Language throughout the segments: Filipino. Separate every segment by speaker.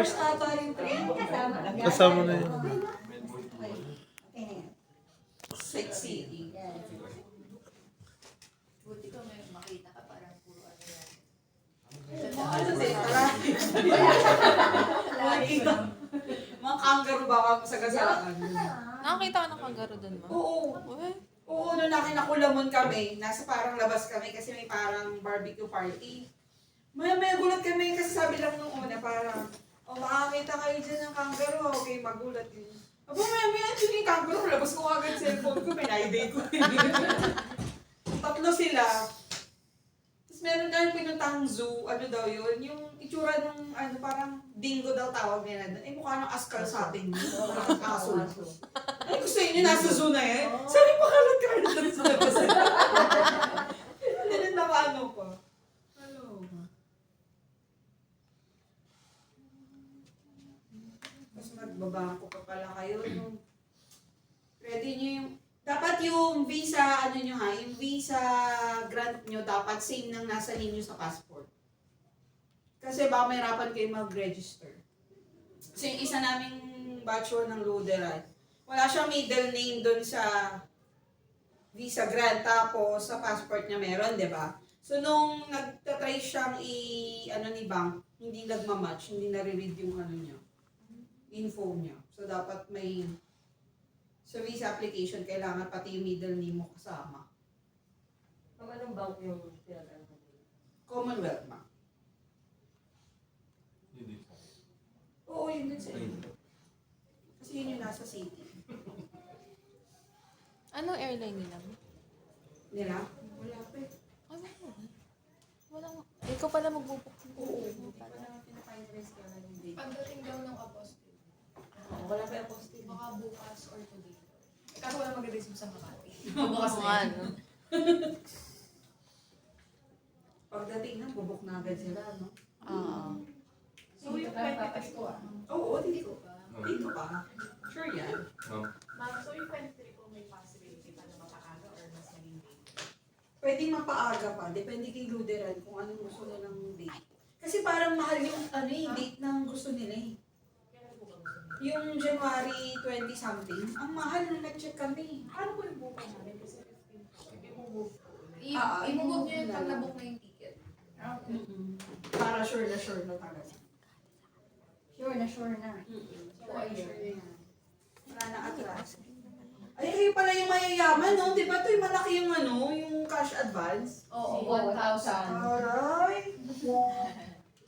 Speaker 1: First ata yung train.
Speaker 2: Kasama na yun.
Speaker 1: Sexy.
Speaker 3: Buti ko may makita ka parang puro ano yan.
Speaker 1: Ano din, makikita. Mga kangaroo baka sa gasakan.
Speaker 4: Nakakita ka ng kangaroo dun, ma?
Speaker 1: Oo.
Speaker 4: Uy.
Speaker 1: Oo, nung nakinakulamon kami, nasa parang labas kami kasi may parang barbecue party. Maya gulat kami kasi sabi lang nung una parang, makakita kayo dyan ng kangaroo, okay, magulat yun. Aba, maya dyan yung kangaroo, labas ko agad cellphone ko, pinayday ko. Tatlo sila. Tapos meron tayong pinuntang zoo, ano daw yun, yung itsura ng, parang dingo daw tawag nila. Eh, mukha ng askal sa atin. Parang aso. Ay, gusto inyo, nasa zoo na eh. Sabi pa kalat doon sa labas. Hindi rin nakaano pa. Ano ba? Tapos magbabangko pa pala kayo. Ready nyo yung... Dapat yung visa, ano nyo ha, yung visa grant nyo, dapat same nang nasa ninyo sa passport. Kasi baka mahirapan kayo mag-register. Kasi yung isa naming batch ng Luderan, wala siyang middle name doon sa visa grant, tapos sa passport niya meron, di ba? So nung nagtatry siyang ni bank, hindi nagmamatch, hindi nare-read yung ano niya, info niya. So dapat may, sa visa application, kailangan pati yung middle name mo kasama.
Speaker 5: Pag anong bank yung tinatanong mo?
Speaker 1: Commonwealth ma. Oo, yun din sa inyo. Kasi yun yung nasa city.
Speaker 4: Anong airline nila, ma?
Speaker 1: Nila? Wala pa eh.
Speaker 4: Ano? Walang... Ikaw pala magbubuk.
Speaker 1: Oo, hindi pa na pinaka-interest ka na yung date.
Speaker 3: Pagdating daw ng apostille,
Speaker 1: Wala pa yung posting.
Speaker 3: baka bukas or today. Kaso wala mag-receive sa Makati. Bukas na yan.
Speaker 4: Ano?
Speaker 1: Pagdating na, bubok na agad sila, no?
Speaker 3: So yung 23 ko
Speaker 1: Oo, dito.
Speaker 3: ba?
Speaker 1: Dito ka. Sure yan.
Speaker 3: Ma'am, so yung 23 ko may possibility pa na mapaaga or mas maging late?
Speaker 1: Pwedeng mapaaga pa. Depende kay Luderan kung anong gusto nilang date. Kasi parang mahal yung date ng gusto nila eh. Yung January 20 something, ang mahal na nag-check kami.
Speaker 3: Paano ko yung buka namin? Kasi 15 i-move ko.
Speaker 1: Ah,
Speaker 3: I-move nyo yun
Speaker 1: i-move
Speaker 3: pag
Speaker 1: na lang.
Speaker 3: nabook na yung ticket.
Speaker 1: Para sure na talaga.
Speaker 5: Sure na.
Speaker 3: So, ay sure na yan.
Speaker 1: Wala na atras. Ay, kayo pala yung mayayaman, no? Di ba ito yung malaki yung yung cash advance?
Speaker 3: Oo, 1,000.
Speaker 1: Aray!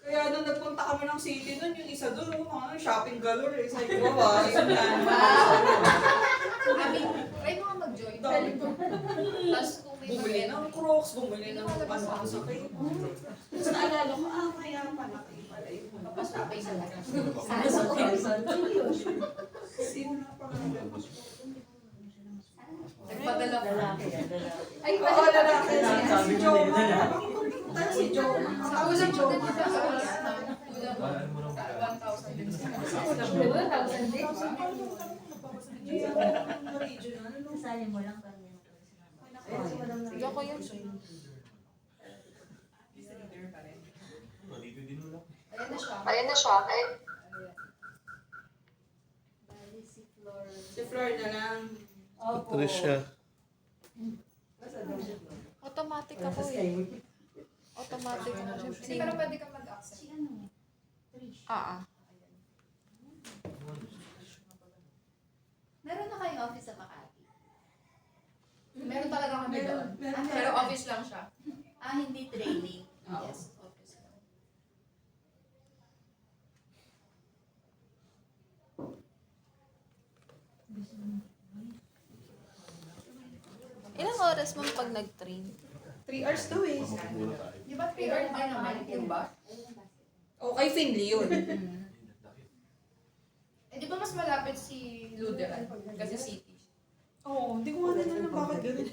Speaker 1: Kaya nung nagpunta kami ng city nun, yung isa doon, shopping galore eh. Sabi ko, wow, yun yan.
Speaker 3: Kami, try mo nga mag-join.
Speaker 1: Dami ko.
Speaker 3: Tapos kung may
Speaker 1: Bumili
Speaker 3: mag-
Speaker 1: ng Crocs, bumili ng pansakay. Tapos naalala ko, kaya pala kayo pala yun.
Speaker 3: Papasapay sa lahat.
Speaker 1: Sino na pangalan?
Speaker 3: Nagpadala ko.
Speaker 5: Ay,
Speaker 1: Oo, lalaki. Si Joe. Tayo si Joe. Ako si Joe.
Speaker 3: Kulang 1,000 din sa
Speaker 5: Diba? 1,000 din.
Speaker 1: Original.
Speaker 5: Sasali mo lang kami.
Speaker 4: Sige ko yun.
Speaker 3: Ayan na siya.
Speaker 1: Si Flor na lang.
Speaker 5: Opo.
Speaker 2: Trisha.
Speaker 4: Automatic ako eh. Automatic ako.
Speaker 3: Hindi pero pwede ka mag-accept.
Speaker 5: Si ano?
Speaker 6: Meron na kayong office sa Makati?
Speaker 3: Meron talaga kami doon.
Speaker 1: Meron.
Speaker 3: Pero office lang siya.
Speaker 6: Hindi training.
Speaker 1: Oo.
Speaker 3: Yes, office lang.
Speaker 4: Ilang oras mo pag nag-train?
Speaker 1: 3 hours to eh.
Speaker 3: Di ba 3 hours din naman yung ba?
Speaker 1: Okay, Finley yun.
Speaker 3: Eh di ba mas malapit si Luderan? Kasi city.
Speaker 1: Oo, hindi ko nga alam bakit ganun.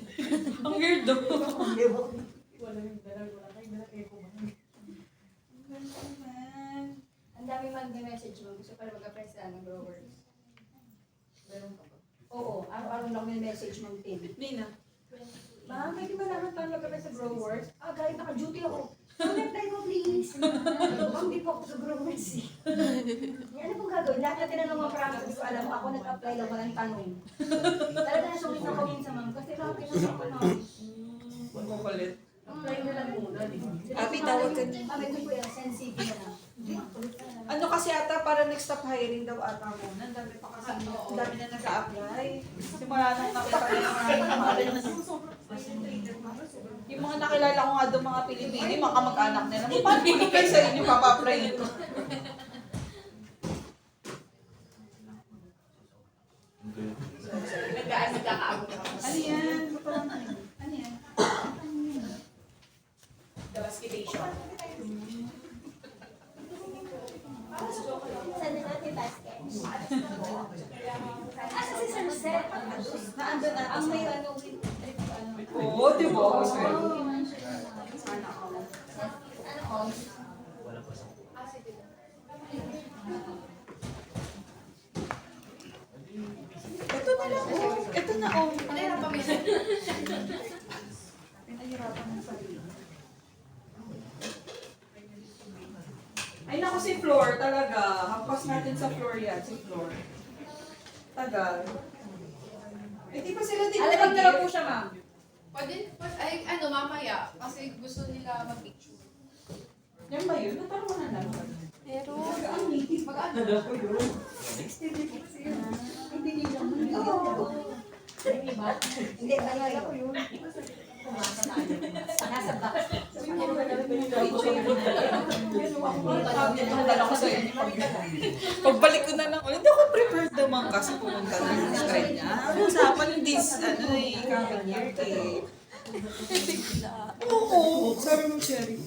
Speaker 1: Ang weird daw.
Speaker 5: Ang dami mag-message mo. Gusto pala mag-apply sila ng growers. Meron ka ba? Oo, araw-araw lang may message mong team.
Speaker 1: Nina.
Speaker 5: Ma'am, pwede ba naman tayo mag-apply sa growers? Guys, naka-duty ako. Apply mo, please. Ma'am, di po ako sa growers eh. Ano pong gagawin? Lahat na tinanong mga practice ko, alam mo, ako nag-apply lang, walang tanong. Talaga na sungit na kami sa ma'am, kasi bakit tinanong ko ma'am.
Speaker 1: Makulit.
Speaker 5: Apply na lang muna.
Speaker 1: Abi, tawag ka niya.
Speaker 5: Ma'am, ito po yan, send CV na lang.
Speaker 1: Ano kasi ata, para next stop hiring daw ata muna. Ang dami pa kasi, ang dami na nag-a-apply. Simula nung nakita ko yung mga nakilala ko nga doon mga Pilipino, mga kamag-anak nila. Paano ko kayo sa inyo papapray ito?
Speaker 3: Nagkakaabot ako.
Speaker 1: Ano yan? Ano yan?
Speaker 3: The basketball.
Speaker 5: Send na natin basket. Asa si Sir Seth?
Speaker 1: Naandun na.
Speaker 5: Ang may ano, with trip, ano.
Speaker 1: Oo, di ba?
Speaker 5: Sana ako. Ano ko?
Speaker 1: Ito na lang. Oh. Ito na. Oh.
Speaker 3: Ano yung pamilya?
Speaker 1: Pinahirapan ng sarili. Ay naku, si Floor talaga. Hampas natin sa Floor yan. Si Floor. Tagal. Eh di ba sila din
Speaker 5: Alabang na lang po siya, ma'am.
Speaker 3: Pwede, ay, ano, mamaya. Kasi gusto nila mag-picture.
Speaker 1: Yan ba yun? Natanong na naman.
Speaker 4: Pero,
Speaker 3: Mag-ano?
Speaker 5: Hindi niyo lang. Hindi ba? Hindi, nalala ko yun. Nasa box.
Speaker 1: Pagbalik ko na lang ulit, hindi ako prepared naman kasi pumunta na ng strike niya. Usapan this, ano eh, coming year eh. Oo, sabi mo, Sherry.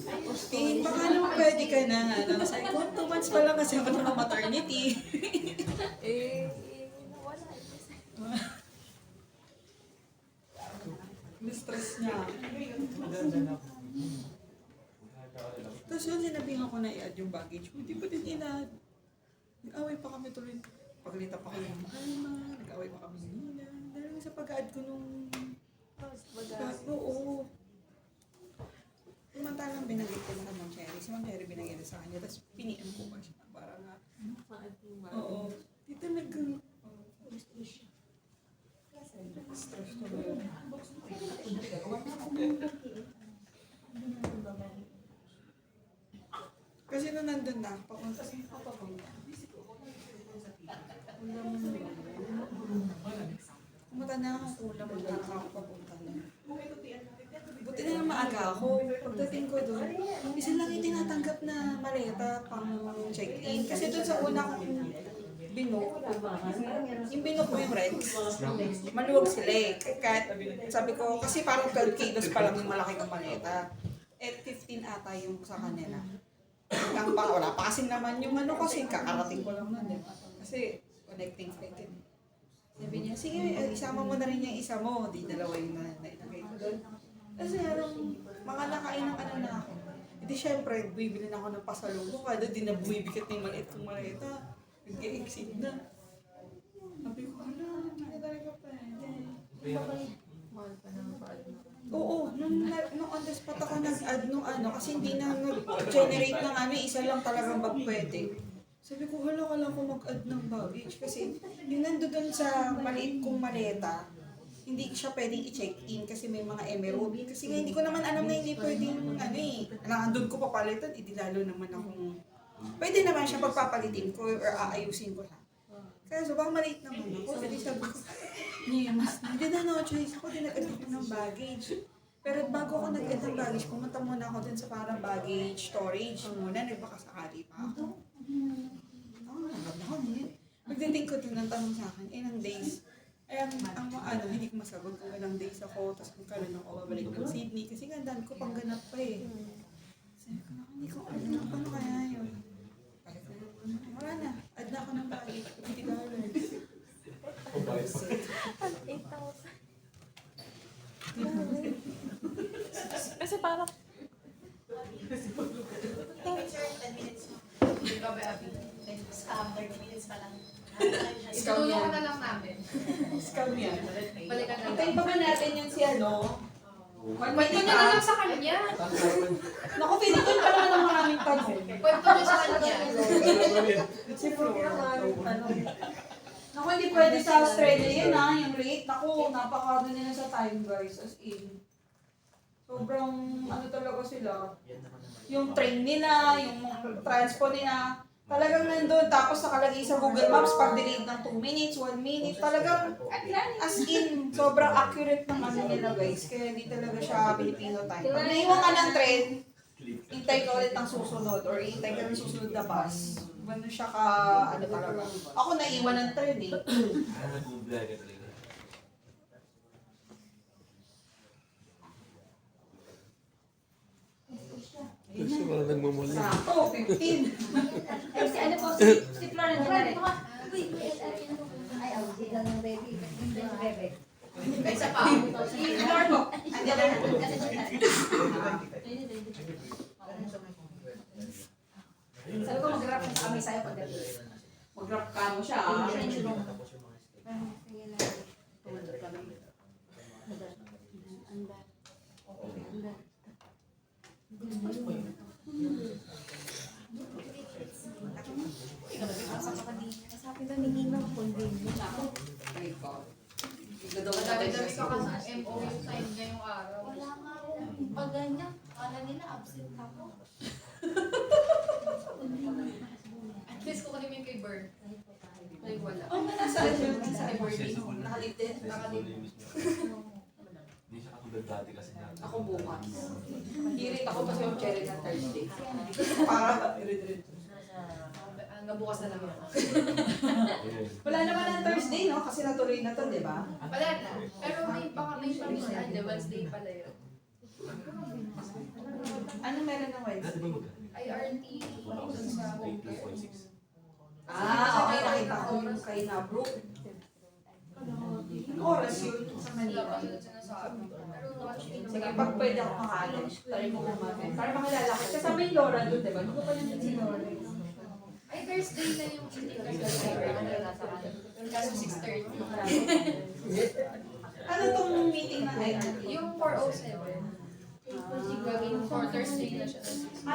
Speaker 1: Eh, baka naman pwede ka na. Sabi ko, 2 months pa lang kasi ako naka-maternity.
Speaker 4: wala.
Speaker 1: Na-stress niya. Tapos yun, sinabihan ko na i-add yung baggage ko. Hindi pa din in-add. Nag-away pa kami tuloy. Paglita pa kami ng alma. Nag-away pa kami ng Nina. Dahil sa pag-add ko nung... Oo. Samantalang binagay ko na ng Cherry. Si Ma'am Cherry binagay na sa kanya. Tapos piniam ko pa siya. Para nga. Oo. Dito stress tuloy. Kasi nung nandun na, papunta. Pumunta na ako, kulang mo lang ako papunta na. Buti na lang maaga ako. Pagdating ko doon, isa lang yung tinatanggap na maleta pang check-in. Kasi doon sa una kong binook, yung binook mo yung Rex, maluwag sila eh. Kahit sabi ko, kasi parang 12 kilos pa lang yung malaki ng maleta. Eh, 15 ata yung sa kanila. Wala pa kasi naman yung ano kasi kakarating ko lang nun eh. Kasi connecting flight yun. Sabi niya, sige, isama mo na rin yung isa mo. Di dalawa yung nailagay ko doon. Kasi mga nakain ng ano na ako. Hindi syempre, bibili na ako ng pasalubong. Kada di na bumibigat yung maliit kong maleta. Nag-exceed na. Sabi ko, hala, hindi talaga pwede.
Speaker 4: Mahal pa naman pa.
Speaker 1: Oo, nung on the spot ako nag-add nung ano, kasi hindi na nag-generate ng ano, isa lang talagang bag pwede. Sabi ko, hala ka lang kung mag-add ng baggage. Kasi yung nandoon sa maliit kong maleta, hindi siya pwedeng i-check-in kasi may mga emerald. Kasi nga hindi ko naman alam na hindi pwedeng, ano eh, doon ko papalitan, hindi lalo naman akong, pwede naman siya pagpapalitin ko or aayusin ko siya. Kaya sobrang maliit naman ako. Kasi sabi ko, hindi na no choice. Ako din nag-add ako ng baggage. Pero bago ako nag-add ng baggage, pumunta muna ako dun sa parang baggage storage muna. Nagbakasakali pa ako. Naganda ako niya. Pagdating ko dun, ang tanong sa akin, ilang days. Ay, hindi ko masagot kung ilang days ako, tapos kung kailan ako babalik ng Sydney. Kasi gandaan ko pang ganap pa eh. Sabi ko, hindi ko alam, paano kaya yun? Wala na, add na ako ng baggage, $50.
Speaker 4: 8,000. Kasi parang,
Speaker 3: Hindi ka ba, Abby?
Speaker 6: Scam, 30 minutes pa lang.
Speaker 3: Itulong ka na lang namin.
Speaker 1: Scam yan.
Speaker 3: Balikan na lang.
Speaker 1: Antayin pa ba natin yan si ano?
Speaker 3: Kwento niya na lang sa kanya.
Speaker 1: Naku, feeling ko pa naman ang maraming tanong.
Speaker 3: Kwento niya sa kanya.
Speaker 1: Si Flora. Naku, hindi pwede sa Australia yun yung rate. Naku, napakado nila sa time guys, as in. Sobrang talaga sila. Yung train nila, yung transpo nila, talagang nandun. Tapos nakalagay sa Google Maps, pag delayed ng 2 minutes, 1 minute, talagang as in, sobrang accurate ng nila guys. Kaya hindi talaga siya Filipino time. Pag naiwan ka ng train, hintay ka ulit ng susunod or hintay ka ng susunod na bus. Ano siya ka, talaga. Ako naiwan ng train eh.
Speaker 2: Kasi parang nagmamali.
Speaker 1: Sakto, 15.
Speaker 5: Ay, si ano po, si Flora na rin. Ay, di lang ng baby. Bebe.
Speaker 3: May isa pa.
Speaker 1: Si Lord po. Andiyan na.
Speaker 5: Sabi ko mag-rap na kami sa'yo pagdating.
Speaker 1: Mag-rap ka mo siya.
Speaker 5: Sabi ba, minimum convenience.
Speaker 3: Madami-dami ka kasi MOU time ngayong araw.
Speaker 6: Wala nga akong pag ganyan. Kala nila absent ako.
Speaker 3: At least kung ano yung kay Bird. Ay, wala.
Speaker 1: Oh, nasa sa boarding. Nakalipit.
Speaker 7: Hindi siya katulad dati kasi nga.
Speaker 1: Ako bukas. Hirit ako kasi yung cherry na Thursday. Para
Speaker 3: Hanggang bukas na lang ako.
Speaker 1: wala naman ang Thursday, no? Kasi natuloy na to, di ba?
Speaker 3: Wala na. Pero may baka may pamilya. Wednesday pala yun.
Speaker 1: Ano meron ng Wednesday?
Speaker 3: IRT. Dun sa home care.
Speaker 1: Okay, nakita ko yung kay Nabro. Anong oras yun sa
Speaker 3: Wala
Speaker 1: Manila?
Speaker 3: pa yun sinasabi. Pero
Speaker 1: Sige, pag pwede ako makalo, try mo kumain. Para makilala ko. Kasama yung Laura doon, di ba? Ano pa yun si Laura?
Speaker 3: ay, Thursday na yung meeting kasi sa IRT. Kaso 6:30.
Speaker 1: Ano tong meeting ng IRT?
Speaker 3: Yung 4:07. Gagawin for Thursday na siya.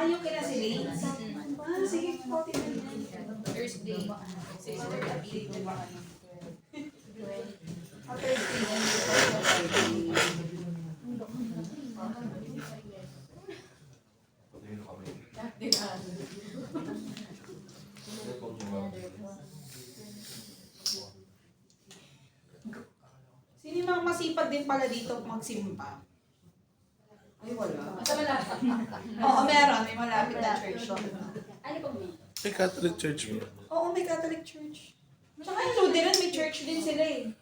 Speaker 1: Yung kina si Lane? Sige, pati na yun.
Speaker 3: Thursday, 6:30.
Speaker 1: Thursday yan.
Speaker 7: Patuloy kami.
Speaker 3: Dati na.
Speaker 1: Sino yung mga masipag din pala dito magsimpa? Ay, wala.
Speaker 3: Basta malapit.
Speaker 1: Oo, meron. May malapit na church.
Speaker 5: Ano po, Mi?
Speaker 2: May Catholic Church mo.
Speaker 1: Oo, may Catholic church. Tsaka yung Lutheran, may church din sila eh.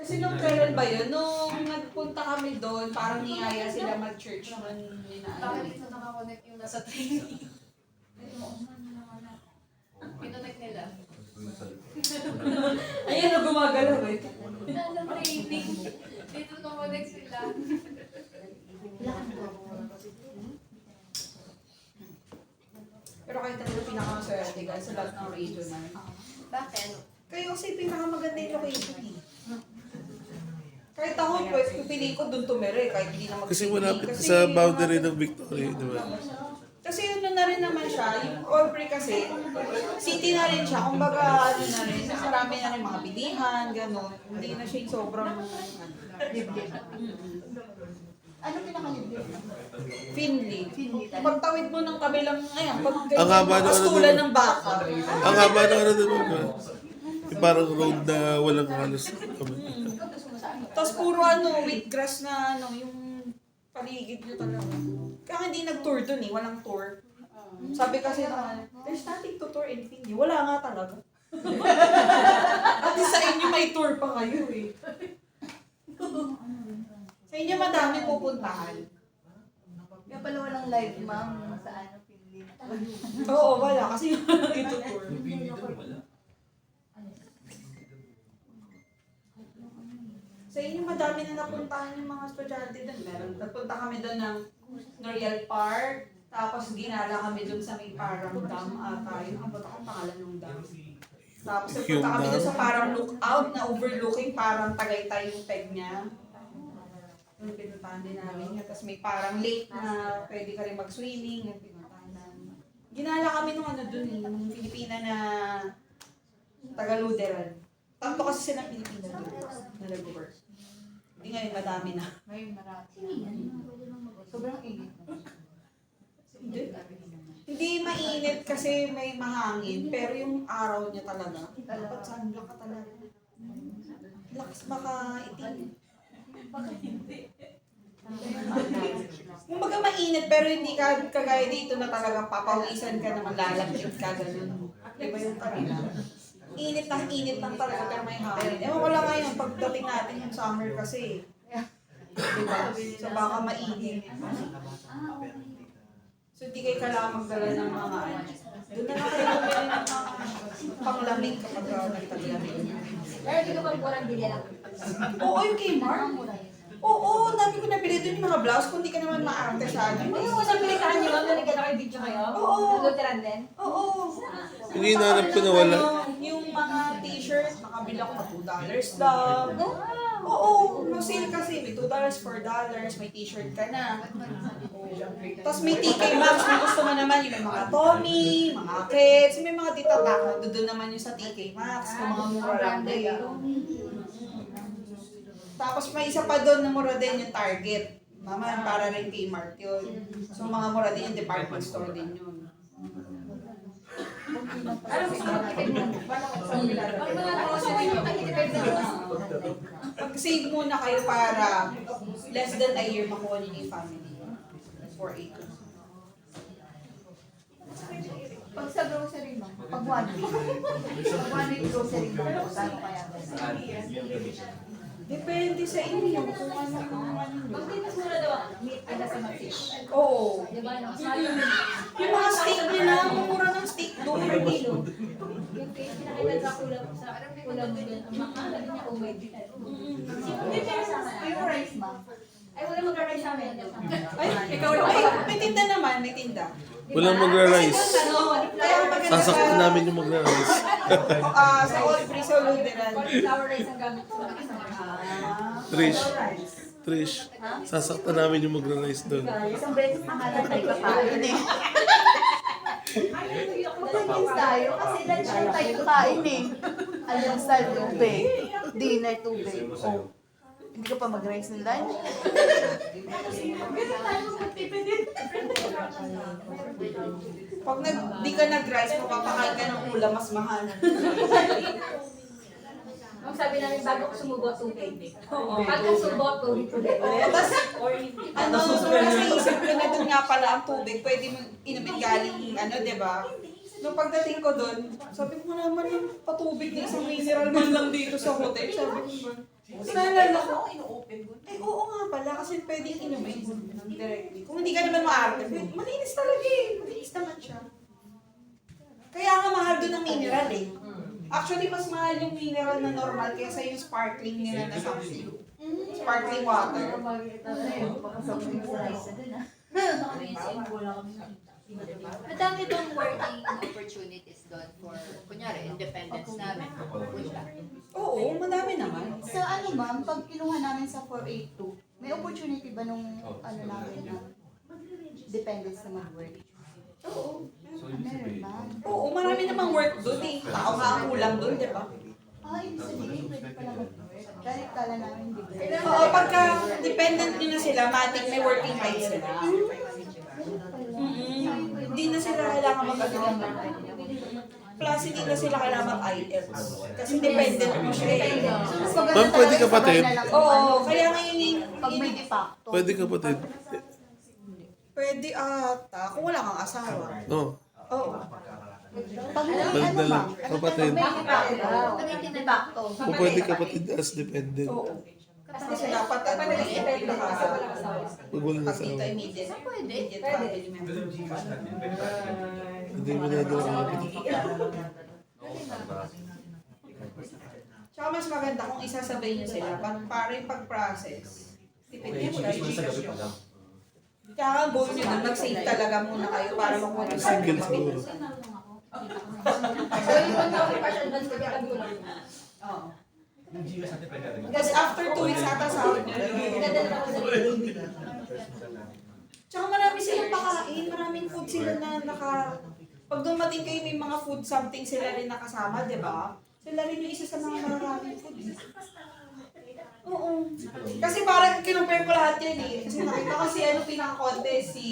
Speaker 1: Kasi nung kailan ba yun? Nung nagpunta kami doon, parang niyaya sila mag-church naman
Speaker 3: Bakit dito nakakonect yung nasa training? Pinonect nila.
Speaker 1: Ayan na gumagalaw eh.
Speaker 3: Nasa training. Dito nakakonect sila.
Speaker 1: Pero kayo talaga pinakamaswerte guys sa lahat ng regional.
Speaker 3: Bakit?
Speaker 1: Kayo kasi pinakamaganda yung location eh. Kahit ako, pwede pipili ko doon tumira kahit hindi na
Speaker 2: Kasi
Speaker 1: mag-city.
Speaker 2: malapit
Speaker 1: Kasi
Speaker 2: sa boundary ng Victoria, di ba?
Speaker 1: Kasi ano na rin naman siya, yung Aubrey kasi, city na rin siya, kumbaga ano na rin, marami na rin mga bilihan, gano'n. Hindi na siya yung sobrang
Speaker 5: Ano pinakalibre?
Speaker 1: Finley. Pagtawid mo ng kabilang, ayan, pag
Speaker 2: Ang haba na ano
Speaker 1: pastulan
Speaker 2: doon.
Speaker 1: ng baka.
Speaker 2: Ang haba na ano doon ba? Parang road na walang halos kami.
Speaker 1: Tapos puro ano, wheatgrass na ano, yung paligid nyo talaga. Kaya hindi nag-tour dun eh, walang tour. Sabi kasi na, there's nothing to tour in Finley. Wala nga talaga. At sa inyo may tour pa kayo eh. Sa inyo madami pupuntahan.
Speaker 5: Kaya pala walang live, ma'am, sa ano, Pinley.
Speaker 1: Oo, wala. Kasi ito tour. Sa inyo madami na napuntahan yung mga estudyante doon. Meron, nagpunta kami doon ng Noriel Park. Tapos ginala kami doon sa may parang dam ata. Yung abot akong pangalan ng dam. Tapos
Speaker 2: Yung
Speaker 1: nagpunta kami
Speaker 2: dam?
Speaker 1: doon sa parang lookout na overlooking, parang Tagaytay yung peg niya. Yung pinuntahan din namin. Tapos may parang lake na pwede ka rin mag-swimming. Yung pinuntahan namin. Ginala kami nung ano dun eh, nung Pilipina na taga-Lutheran. Tatlo kasi silang Pilipina dun na nag-work. Hindi ngayon madami na.
Speaker 3: Ngayon marami. Sobrang init.
Speaker 1: Hindi. Hindi mainit kasi may mahangin, pero yung araw niya talaga, dapat sunblock ka talaga. Lakas makaitim. Kumbaga mainit, pero hindi ka kagaya dito na talagang papawisan ka na maglalagkit ka, ganun. Diba yung talaga? Init lang talaga, pero may hangin. Ewan ko lang ngayon, pagdating natin yung summer kasi. Diba? So baka mainit. So hindi kayo kailangan magdala ng mga doon na lang kayo bumili ng mga panglamig kapag nagtaglamig.
Speaker 5: Pero hindi ka pang kurang bili lang.
Speaker 1: Oo, yung Kmart. Oo, dami ko nabili doon yung mga blouse kung hindi ka naman maarte sa ano.
Speaker 5: May unang pilihan niyo, ma'am, na nagkala kayo video kayo?
Speaker 1: Oo.
Speaker 5: Lutheran din?
Speaker 1: Oo.
Speaker 2: Hindi hinanap ko na wala.
Speaker 1: Yung mga t-shirt, nakabila ko na $2 lang. Oo, no-sale kasi. May $2, $4, may t-shirt ka na. Tapos may TK Maxx, kung gusto mo naman yung may mga Tommy, mga Keds, may mga titatak. Doon naman yung sa TK Maxx, kung mga mura lang din. Tapos may isa pa doon na mura din yung Target. Naman, para rin Kmart yun. So mga mura din yung department store din yun.
Speaker 5: Ano gusto mo kitip mo? Pag mga grocery nyo, kitipid na
Speaker 1: Pag-save muna kayo para less than a year makuha niyo yung family. 480.
Speaker 3: Pag sa grocery mo, pag 1 week. Pag 1 week grocery mo, kano kaya?
Speaker 1: Depende sa inyo kung ano.
Speaker 5: Pag di mas mura daw ang meat kaysa sa mag-fish.
Speaker 1: Oo.
Speaker 5: Diba? No?
Speaker 1: Yung mga steak nila, ang mura ng steak doon per kilo.
Speaker 5: Yung cake, pinakita sa kulang mo dun. Ang mga ano niya, oh my God. Hindi kaya sa akin.
Speaker 3: Yung rice, ma'am.
Speaker 5: Ay, wala mag-rice sa amin.
Speaker 1: Ay, ikaw lang. Ay, may tinda naman, may tinda.
Speaker 2: Walang
Speaker 1: Kasi
Speaker 2: magra-rice.
Speaker 1: doon, ano, kaya maganda
Speaker 2: Sasaktan namin yung magra-rice.
Speaker 1: sa All Free sa Lutheran.
Speaker 5: Cauliflower rice ang gamit ko.
Speaker 2: Trish, sasaktan namin yung magra-rice doon.
Speaker 3: Isang beses na halat tayo kakain eh. Mapagins tayo kasi lunch lang tayo kakain eh. Almusal, tubig. Dinner, tubig. Oh. Hindi ka pa mag-rice ng lunch?
Speaker 1: Pag di ka nag-rice, mapapakain ka ng ulam, mas mahal.
Speaker 5: Ang sabi namin, bago ko sumubot tubig.
Speaker 1: Oo.
Speaker 5: Pagka sumubot, tubig ulit.
Speaker 1: Tapos, ano, so nasa isip ko na doon nga pala ang tubig, pwede mo inumin galing, ano, di ba? Nung pagdating ko doon, sabi ko naman yung patubig na isang mineral man lang dito sa hotel. Sabi ko ba? Naalala ko, eh oo nga pala, kasi pwedeng inumin directly. Kung hindi ka naman maarte, malinis talaga eh. Malinis naman siya. Kaya nga mahal doon ang mineral eh. Actually, mas mahal yung mineral na normal kaysa yung sparkling nila na something. Sparkling water.
Speaker 6: Madami bang working opportunities doon for, kunyari, independence namin, punta.
Speaker 1: Oo, madami naman.
Speaker 3: So ano ma'am, pag kinuha namin sa 482, may opportunity ba nung ano namin na dependence na mag-work?
Speaker 1: Oo.
Speaker 3: Meron ba?
Speaker 1: Oo, marami namang work doon eh. Tao nga ang kulang doon, di ba?
Speaker 3: Ah, ibig sabihin, pwede pala mag-work. Dahil kala namin hindi pwede.
Speaker 1: Oo, pagka dependent nyo na sila, matik may working rights sila. Hindi na sila kailangan mag-ano. Plus, hindi na sila kailangan mag-IELTS. Kasi dependent mo siya eh.
Speaker 2: Ma'am, pwede kapatid?
Speaker 1: Oo, kaya ngayon yung...
Speaker 3: Pag may de facto.
Speaker 2: Pwede kapatid.
Speaker 1: Pwede ata, kung wala kang asawa.
Speaker 2: Oo.
Speaker 1: Oo.
Speaker 3: Pag may ano
Speaker 2: Magdala.
Speaker 3: ma'am?
Speaker 2: Kapatid.
Speaker 3: Pag may de facto.
Speaker 6: Pag may
Speaker 3: De facto.
Speaker 2: Kung pwede kapatid as dependent.
Speaker 1: Oo. Kasi dapat ano,
Speaker 5: Depende kasi walang asawa.
Speaker 2: Pag walang
Speaker 1: pag dito
Speaker 2: asawa.
Speaker 1: immediate.
Speaker 6: Pwede.
Speaker 1: Immediate family member.
Speaker 2: Hindi mo nadala ang kapatid.
Speaker 1: Tsaka mas maganda kung isasabay niyo sila, para yung pag-process. Depende mo lang. Kaya ang goal nyo doon, mag-save talaga muna kayo para makuha yung
Speaker 2: Single siguro.
Speaker 5: So, yung 1,000 cash advance ko, kaya ko lang.
Speaker 1: Oo.
Speaker 7: Yung GS natin pwede rin.
Speaker 1: Tapos after 2 weeks ata sahod nyo.
Speaker 5: Dadala ko sa baby.
Speaker 1: Tsaka marami silang pakain, maraming food sila na pag dumating kayo may mga food something sila rin nakasama, di ba? Sila rin yung isa sa mga maraming food. Oo. Kasi parang kinumpare ko lahat yan eh. Kasi nakita ko si pinaka-contest, si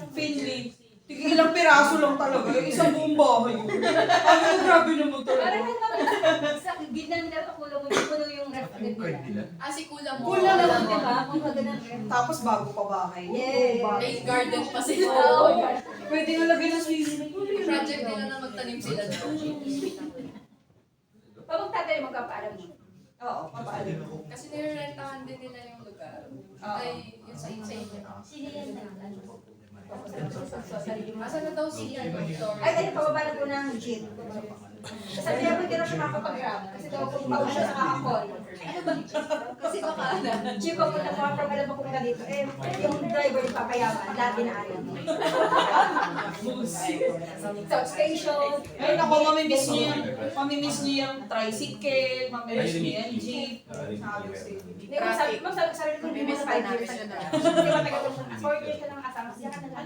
Speaker 1: Finley. Tigil ilang piraso lang talaga, yung isang buong bahay. Ay, grabe naman
Speaker 5: Parang
Speaker 1: talaga.
Speaker 5: sa gitna nila ito, kulang mo yung ref agad nila.
Speaker 6: Si Kulang mo.
Speaker 5: Kulang naman, di ba? Kung kaganda ng ref.
Speaker 1: Tapos bago pa bahay.
Speaker 5: Yes.
Speaker 1: Oo,
Speaker 6: May garden pa sila.
Speaker 5: Oo.
Speaker 1: pwede nga lagyan ng swimming pool.
Speaker 6: Project nila na magtanim sila doon.
Speaker 5: Pag magtatayo, magkapaalam mo.
Speaker 1: Oo, papaalim.
Speaker 6: Kasi nirerentahan din nila yung lugar. Ay, yun sa inyo.
Speaker 5: Sino yan?
Speaker 6: Asa na daw si Victoria?
Speaker 5: Ay, pababa na po ng jeep. Sabi niya, hindi na siya makapag-grab. Kasi daw kung bago siya sa kakakol.
Speaker 6: Kasi baka na.
Speaker 5: Jeep ako na mga pag-alam ako nga dito. Eh, yung driver yung papayaman, lahat dinaanan. South Station.
Speaker 1: Ay, naku, mamimiss niyo yung tricycle, mamimiss niyo yung jeep. Sabi ko sa'yo.
Speaker 5: Hindi ko sabi, sabi ko, hindi mo sa 5 years. Hindi ko tagal mo. 4 years ka na makasama. Siya ka na lang.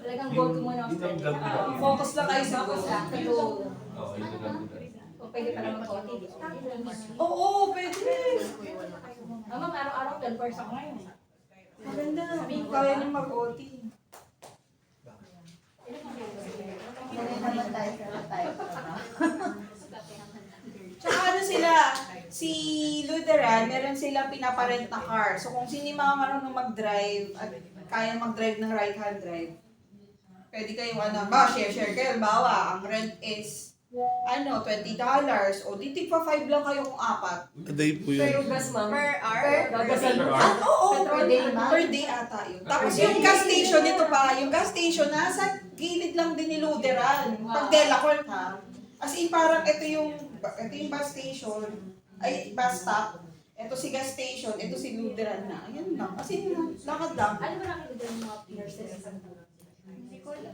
Speaker 5: Talagang goal ko muna.
Speaker 1: Focus lang kayo sa
Speaker 5: Focus lang. Pero,
Speaker 7: Oo, ito lang.
Speaker 5: kung pwede pa naman konti.
Speaker 1: Oo, pwede.
Speaker 5: Mama, araw-araw 12 hours ako ngayon.
Speaker 1: Maganda. Kaya niyo mag-OT.
Speaker 3: Ganun naman tayo.
Speaker 1: Tsaka ano sila, si Lutheran, meron silang pinaparent na car. So kung sino yung mga marunong mag-drive at kaya mag-drive ng right-hand drive, pwede kayong share kayo. Bawa, ang rent is, $20. O, di tigpa 5 lang kayo kung 4.
Speaker 2: A day po yun.
Speaker 5: gas, ma'am.
Speaker 6: Per hour?
Speaker 1: Oo,
Speaker 5: Per day, ma'am.
Speaker 1: per day ata yun. Tapos yung gas station, ito pa, yung gas station, nasa gilid lang din ni Lutheran. Pag Delacorte ha. As in, parang ito yung bus station, ay bus stop. Ito si gas station, ito si Lutheran na. Ayan lang. As in, lakad lang.
Speaker 5: Ano ba nakikita ng mga nurses?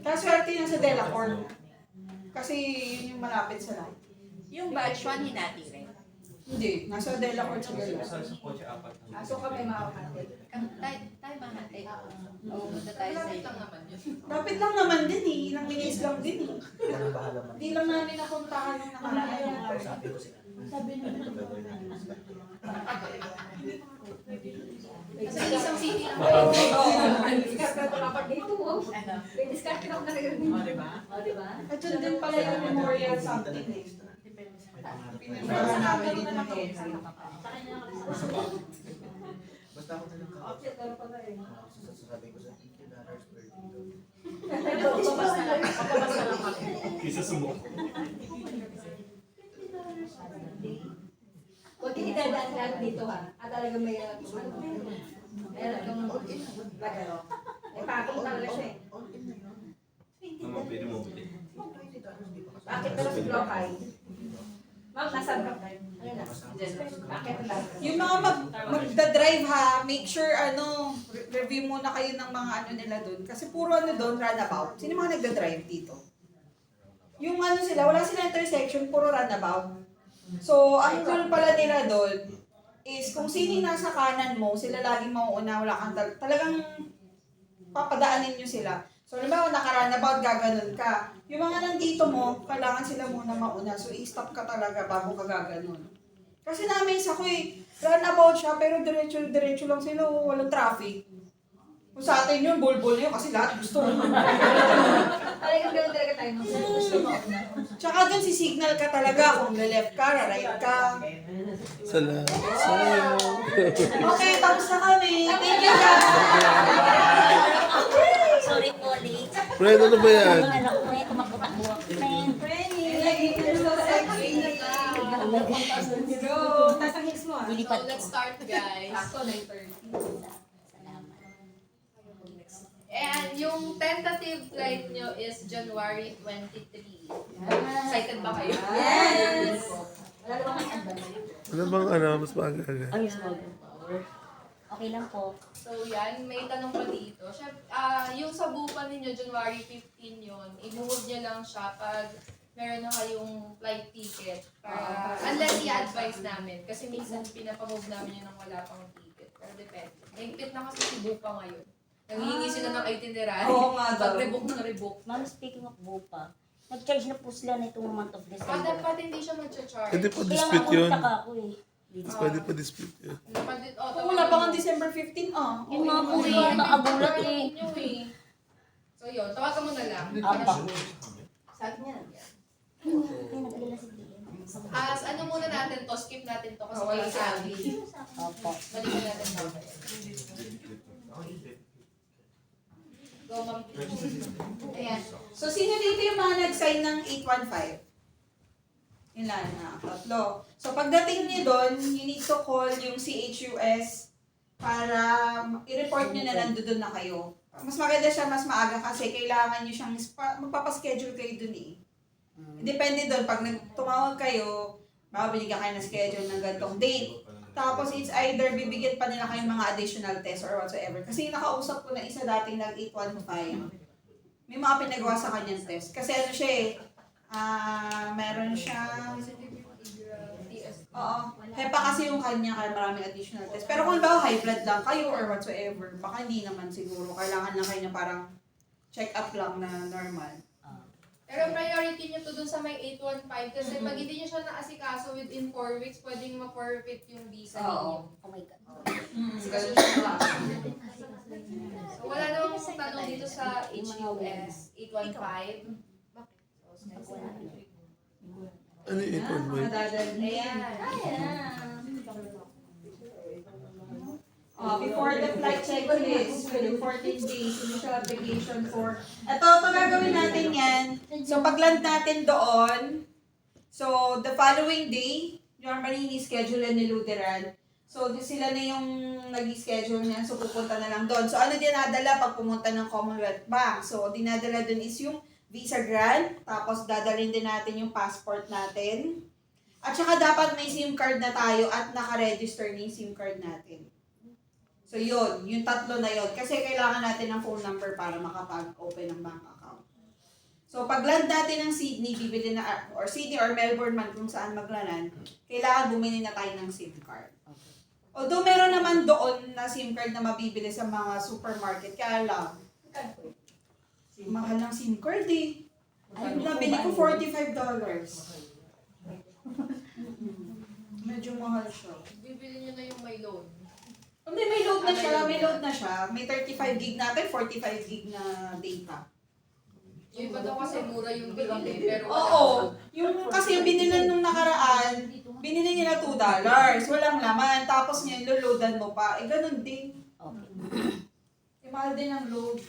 Speaker 1: Kaswerte na sa Delacorte. Kasi yun yung malapit sa lahat.
Speaker 6: Yung batch 1 hinati rin.
Speaker 1: Hindi, nasa Delacorte sa
Speaker 7: Kasi
Speaker 1: Delacorte.
Speaker 7: sa kotse apat.
Speaker 5: So kami makakatid.
Speaker 6: Tayo mahati. Oo, punta tayo sa iyo. naman yun.
Speaker 1: Lapit lang naman din eh. Ilang minutes lang din eh. Hindi lang namin napuntahan yung nakaraan.
Speaker 6: Kasi isang city lang.
Speaker 5: Diskarte ko dapat dito. May diskarte ako na rin. Diba?
Speaker 1: At yun din pala yung memorial something eh. Pinagawa namin dito ng Henry.
Speaker 8: Basta ako na lang
Speaker 5: Option daw pala eh.
Speaker 8: sasasabi ko sa $50 per kilo.
Speaker 7: Isa sumok.
Speaker 5: Huwag kayo dadaan lahat dito ha. At talagang may meron kang lagaro. Eh, pakit mo talaga siya eh.
Speaker 7: Naman pwede mo bili.
Speaker 5: Bakit pero si Glokay? Ma'am, nasaan ka? Ano na? Bakit na lang?
Speaker 1: Yung mga magda-drive ha, make sure review muna kayo ng mga nila doon. Kasi puro doon, runabout. Sino mga nagda-drive dito? Yung sila, wala sila intersection, puro runabout. So, ang goal pala nila doon is kung sino yung nasa kanan mo, sila laging mauuna, wala kang talagang papadaanin nyo sila. So, halimbawa, naka-runabout, gaganon ka. Yung mga nandito mo, kailangan sila muna mauna. So, i-stop ka talaga bago ka gaganon. Kasi na-amaze ako runabout siya, pero diretso lang sila, walang traffic. Kung sa atin yun, bol-bol yun, kasi lahat gusto.
Speaker 5: Talagang ganun talaga tayo. Gusto mo.
Speaker 1: Tsaka dun signal ka talaga kung left ka, right ka.
Speaker 2: Salamat sa'yo.
Speaker 1: Okay, tapos na kami. Thank you guys!
Speaker 9: Sorry po, late.
Speaker 2: Fred, ano ba yan?
Speaker 9: Ano ko may tumakbo-takbo ako.
Speaker 5: Go! Tapos ang hits mo ah.
Speaker 9: Lilipat
Speaker 6: So,
Speaker 9: ko.
Speaker 6: let's start guys.
Speaker 9: Salamat.
Speaker 6: And yung tentative flight nyo is January 23. Excited ba kayo?
Speaker 5: Yes! Wala naman ang advance.
Speaker 2: Ano bang mas maaga?
Speaker 9: Ang small power. Okay lang po.
Speaker 10: So yan, may tanong pa dito. Yung sa bupa ninyo, January 15 yun, i-move niya lang siya pag meron na kayong flight ticket. Para, unless i-advise namin. Kasi minsan pinapamove namin yun nang wala pang ticket. Pero depende. Higpit na kasi si bupa ngayon. Nanghihingi sila ng itinerary.
Speaker 1: Oo nga daw.
Speaker 10: Pag-rebook ng rebook.
Speaker 9: Ma'am, speaking of bupa, nag-charge na po sila nitong month of December.
Speaker 10: Dapat hindi siya mag-charge.
Speaker 2: Pwede pa
Speaker 9: Kaya
Speaker 2: dispute
Speaker 9: nga
Speaker 2: yun.
Speaker 9: nagtaka ako eh.
Speaker 2: Pwede pa dispute yun.
Speaker 1: Wala pa nga December 15,
Speaker 9: Yung mga po eh, naagulat eh.
Speaker 10: So yun, tawagan mo na lang.
Speaker 9: Apa.
Speaker 5: Sabi niya lang yan.
Speaker 9: Ay, nag-alala si Dian.
Speaker 10: As ano muna natin to, skip natin to kasi
Speaker 1: Wala
Speaker 10: may
Speaker 1: sa
Speaker 10: sabi.
Speaker 9: Opo.
Speaker 10: Balikan natin mamaya. Go, ma'am.
Speaker 1: Ayan. So, sino dito yung mga nag-sign ng 815? Yun lang na, tatlo. So, pagdating niyo doon, you need to call yung CHUS para i-report niyo na nandoon na kayo. Mas maganda siya, mas maaga kasi kailangan niyo siyang, magpapaschedule kayo doon eh. Depende doon, pag tumawag kayo, mabibigyan kayo ng schedule ng gantong date. Tapos it's either bibigyan pa nila kayong mga additional tests or whatsoever. Kasi nakausap ko na isa dating nag-815. May mga pinagawa sa kanyang test. Kasi ano siya eh, meron siyang, oo, hepa kasi yung kanya kaya maraming additional test. Pero kung ba high blood lang kayo or whatsoever, baka hindi naman siguro. Kailangan lang kayo na parang check up lang na normal.
Speaker 10: Pero priority nyo to dun sa may 815 kasi pag hindi nyo siya naasikaso within 4 weeks, pwedeng ma-forfeit yung visa ninyo.
Speaker 9: Oh my God.
Speaker 10: Kasi siya. So wala namang tanong dito sa HUS 815.
Speaker 2: Ano yung ipon mo?
Speaker 1: Madadali.
Speaker 10: Ayan.
Speaker 1: Before the flight checklist, within 14 days, initial application for... Ito gagawin natin yan. So, pag-land natin doon, so, the following day, normally, ni-schedule ni Lutheran. So, sila na yung nag-schedule niyan. So, pupunta na lang doon. So, ano dinadala pag pumunta ng Commonwealth Bank? So, dinadala doon is yung visa grant. Tapos, dadalhin din natin yung passport natin. At saka, dapat may SIM card na tayo at naka-register na yung SIM card natin. So, yun. Yung tatlo na yun. Kasi kailangan natin ng phone number para makapag-open ng bank account. So, pag land natin ng Sydney, bibili na, or Sydney or Melbourne man kung saan maglanan, kailangan bumili na tayo ng SIM card. Although meron naman doon na SIM card na mabibili sa mga supermarket, kaya lang, mahal ng SIM card eh. Nabili ko $45. Medyo mahal siya.
Speaker 10: Bibili nyo na yung may loan.
Speaker 1: Hindi, may load na siya. May 35 gig natin, 45 gig na data.
Speaker 10: Yung iba daw kasi mura yung binili, pero
Speaker 1: Oo. Yung kasi yung binili nung nakaraan, binili nila $2. Walang laman. Tapos ngayon, loloadan mo pa. Eh, ganun din. Eh, mahal din ang load.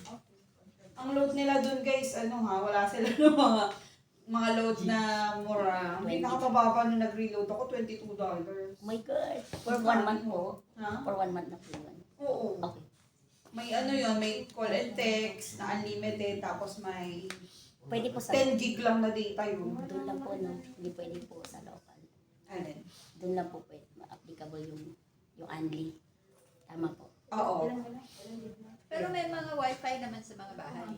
Speaker 1: Ang load nila dun guys, wala sila ng mga load na mura. May nakapababa nung nag-reload ako, $22.
Speaker 9: Oh my God. For 1 month po.
Speaker 1: Ha?
Speaker 9: For 1 month na po yun.
Speaker 1: Oo.
Speaker 9: Okay.
Speaker 1: May may call and text na unlimited, tapos may
Speaker 9: Pwede po sa
Speaker 1: 10 gig lang na data yun.
Speaker 9: doon lang po, no? Hindi pwede po sa local.
Speaker 1: Alin?
Speaker 9: Doon lang po pwede ma-applicable yung Anli. Tama po.
Speaker 1: Oo.
Speaker 6: Pero may mga wifi naman sa mga bahay.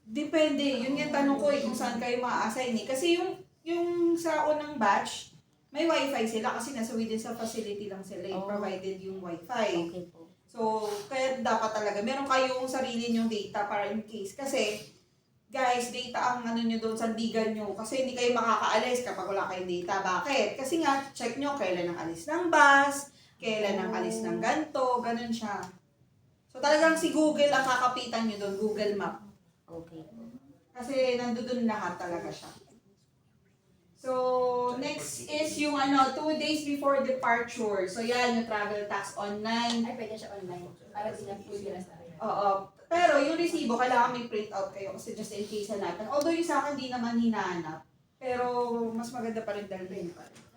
Speaker 1: Depende. Yun yung tanong ko kung saan kayo ma-assign eh. Kasi yung sa unang batch, may wifi sila kasi nasa within sa facility lang sila provided yung wifi.
Speaker 9: Okay po.
Speaker 1: So, kaya dapat talaga, meron kayong sarili nyong data para in case. Kasi, guys, data ang nyo doon, sandigan nyo. Kasi hindi kayo makakaalis kapag wala kayong data. Bakit? Kasi nga, check nyo kailan ang alis ng bus, kailan ang alis ng ganto, ganun siya. So, talagang si Google ang kakapitan nyo doon, Google Map.
Speaker 9: Okay po.
Speaker 1: Kasi nandoon lahat talaga siya. So, next is yung 2 days before departure. So, yan, yung travel tax online.
Speaker 9: Ay, pwede siya online. Para sila po sila sa
Speaker 1: Oo. Pero yung resibo, kailangan may print out kayo kasi just in case hanapin. Although yung sa akin, di naman hinahanap. Pero, mas maganda pa rin dalhin pa rin.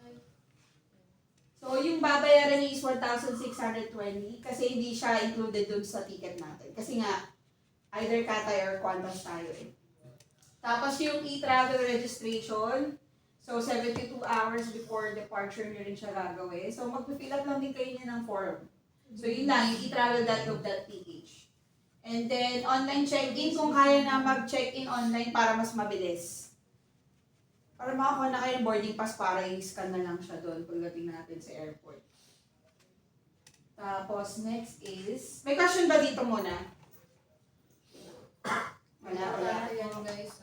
Speaker 1: So, yung babayaran niya is 1,620 kasi hindi siya included dun sa ticket natin. Kasi nga, either Cathay or Qantas tayo eh. Tapos yung e-travel registration, so 72 hours before departure nyo rin siya gagawin. So, mag-fill up lang din kayo niya ng form. So yun lang, yung etravel.gov.ph. And then, online check-in, kung kaya na mag-check-in online para mas mabilis. Para makakuha na kayo ng boarding pass para i-scan na lang siya doon pagdating natin sa airport. Tapos, next is, may question ba dito muna? Wala.
Speaker 10: Ayan guys,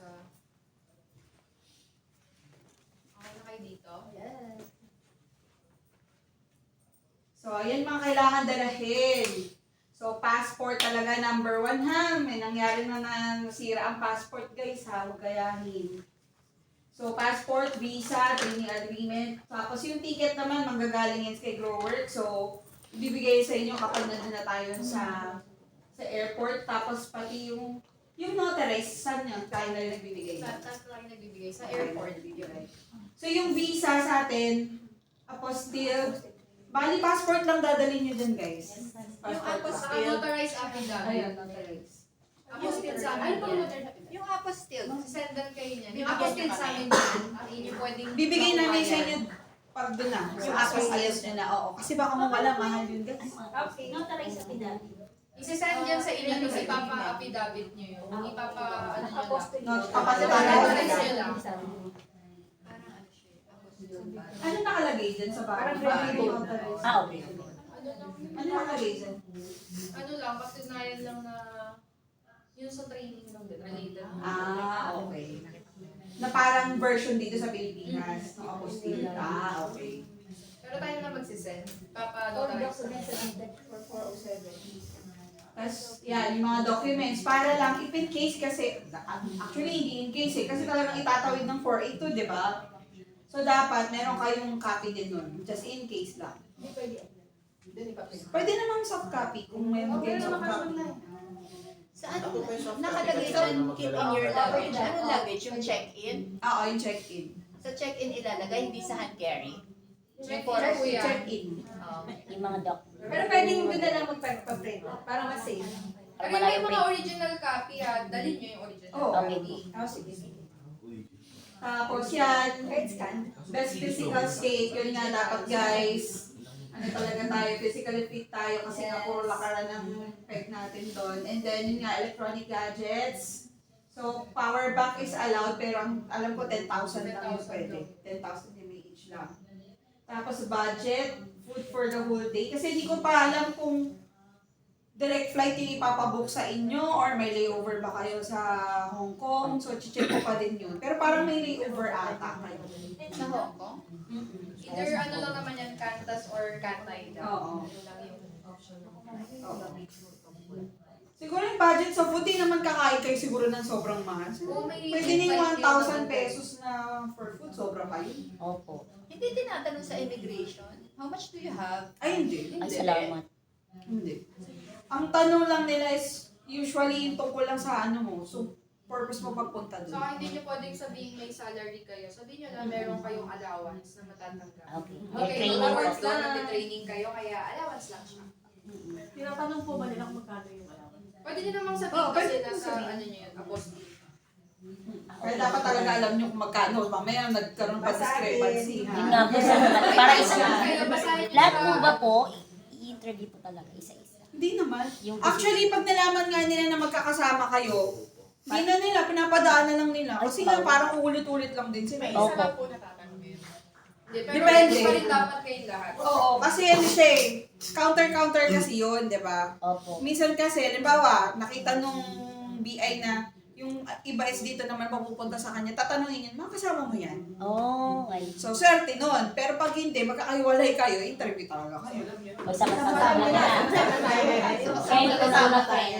Speaker 10: Okay na kayo dito?
Speaker 6: Yes.
Speaker 1: So, ayan mga kailangan dalahin. So, passport talaga number 1 ha. May nangyari na nasira ang passport guys ha. Huwag gayahin. So, passport, visa, training agreement. Tapos yung ticket naman, manggagaling yan kay Growwork. So, ibibigay sa inyo kapag nandun na tayo sa airport. Tapos pati yung notarized, saan yun? Tayo na yung nagbibigay.
Speaker 10: Taas na lang nagbibigay sa airport.
Speaker 1: So, yung visa sa atin, apostille, bali passport lang dadalhin nyo dyan guys.
Speaker 10: Yung apostille, notarized affidavit.
Speaker 1: Ayun, notarized.
Speaker 10: Apostille sa amin
Speaker 6: Ano
Speaker 10: yan.
Speaker 6: ba yung apostille?
Speaker 10: Sendan kayo niyan. Yung
Speaker 6: Bibigyan
Speaker 10: apostille
Speaker 6: niyo
Speaker 10: sa
Speaker 6: kami.
Speaker 10: amin yan. Ang inyo pwedeng
Speaker 1: Bibigay namin sa
Speaker 10: makuha
Speaker 1: inyo
Speaker 10: yan.
Speaker 1: pag doon na. Yung apostille nyo na, oo. Kasi baka mawala, mahal yun guys.
Speaker 5: Okay, notarized sa pinag.
Speaker 10: Isisend yan sa inyo, tapos ipapa-affidavit nyo yun. Ano nyo
Speaker 5: Apostol.
Speaker 10: lang.
Speaker 1: Papatalaga
Speaker 10: nyo lang.
Speaker 6: Parang ano siya, apostille.
Speaker 1: Ano nakalagay dyan sa
Speaker 5: Parang
Speaker 1: bahay?
Speaker 5: pwede yung notarized.
Speaker 9: Okay.
Speaker 10: Ano lang,
Speaker 1: Ano nakalagay dyan?
Speaker 10: ano lang, patunayan lang na yun sa training lang din, related.
Speaker 1: Okay. Na parang version dito sa Pilipinas. Ng apostille. Okay.
Speaker 10: Pero tayo na magsisend.
Speaker 5: All
Speaker 10: Papa-notarize.
Speaker 5: documents submitted for 407.
Speaker 1: Tapos, yan, yung mga documents. Para lang, if in case kasi, actually hindi in case kasi talagang itatawid ng 482, di ba? So, dapat meron kayong copy din nun. Just in case lang.
Speaker 5: Hindi pwede.
Speaker 1: Pwede naman soft copy kung meron kayong soft copy.
Speaker 6: Saan nakalagay dyan, keep in your luggage? Anong luggage? Yung check-in?
Speaker 1: Oo, yung check-in.
Speaker 6: Sa check-in ilalagay, hindi sa hand carry?
Speaker 1: Check-in.
Speaker 9: Yung mga doc.
Speaker 5: Pero pwedeng doon na lang magpa-print para mas safe.
Speaker 9: Para
Speaker 10: Pero
Speaker 9: wala
Speaker 10: yung
Speaker 9: yung
Speaker 10: mga
Speaker 9: print.
Speaker 10: original copy dalhin nyo yung original.
Speaker 1: Oo.
Speaker 9: Okay.
Speaker 1: Sige. Tapos yan,
Speaker 5: Red scan.
Speaker 1: best physical state, yun nga dapat guys. Ano talaga tayo, physically fit tayo kasi nga puro lakaran ng peg natin doon. And then yun nga, electronic gadgets. So, power bank is allowed pero alam ko 10,000 lang yung pwede. 10,000 mAh lang. Tapos budget, food for the whole day. Kasi hindi ko pa alam kung direct flight yung ipapabook sa inyo or may layover ba kayo sa Hong Kong. So, check ko pa din yun. Pero parang may layover ata kayo.
Speaker 6: Sa Hong Kong?
Speaker 10: Either ano lang naman yan, Qantas or Cathay daw.
Speaker 1: Oo.
Speaker 10: Ano lang yung option.
Speaker 1: Siguro yung budget sa food, di naman kakain kayo siguro ng sobrang mahal.
Speaker 10: Kung may
Speaker 1: Pwede na yung
Speaker 10: invite
Speaker 1: 1,000
Speaker 10: kayo
Speaker 1: pesos na for food, sobra pa yun.
Speaker 9: Opo.
Speaker 6: Hindi tinatanong sa immigration, how much do you have?
Speaker 1: Ay, hindi.
Speaker 9: Ay, salamat.
Speaker 1: Hindi. Ang tanong lang nila is, usually yung tungkol lang sa ano mo. So, purpose mo pagpunta
Speaker 10: So,
Speaker 1: doon.
Speaker 10: hindi nyo pwedeng sabihin may salary kayo. Sabihin nyo lang meron kayong allowance na matatanggap.
Speaker 9: Okay. May
Speaker 10: Okay,
Speaker 9: training
Speaker 10: allowance
Speaker 9: po.
Speaker 10: lang, nag-training kayo, kaya allowance lang siya.
Speaker 5: Tinatanong po ba nila kung magkano yung allowance?
Speaker 10: Pwede nyo namang sabihin
Speaker 1: Oo,
Speaker 10: kasi
Speaker 1: pwede
Speaker 10: nasa
Speaker 1: sabihin.
Speaker 10: ano nyo yun, apostille.
Speaker 1: Kaya dapat talaga alam nyo kung magkano. Mamaya nagkaroon pa discrepancy.
Speaker 9: Yun nga po sa para isa
Speaker 10: Kayo, basahin nyo
Speaker 9: lahat
Speaker 10: sa-
Speaker 9: po ba po, i-interview po talaga isa-isa?
Speaker 1: Hindi naman.
Speaker 9: Yung
Speaker 1: Actually, pag nalaman nga nila na magkakasama kayo, hindi na nila, pinapadaan na lang nila. Kasi nga parang uulit-ulit lang din sila.
Speaker 9: Opo.
Speaker 10: Isa lang po natatanong yun. Hindi, pero
Speaker 1: Depende.
Speaker 10: hindi pa rin dapat kayong lahat.
Speaker 1: Oo, kasi ano siya eh, counter-counter kasi yun, di ba?
Speaker 9: Opo.
Speaker 1: Minsan kasi, halimbawa, nakita nung BI na yung iba is dito naman mapupunta sa kanya, tatanungin yun, mga kasama mo yan.
Speaker 9: Oh, okay.
Speaker 1: So, swerte nun. Pero pag hindi, magkakaiwalay kayo, interview talaga kayo.
Speaker 9: Magsama-sama na. Kaya ito na una tayo.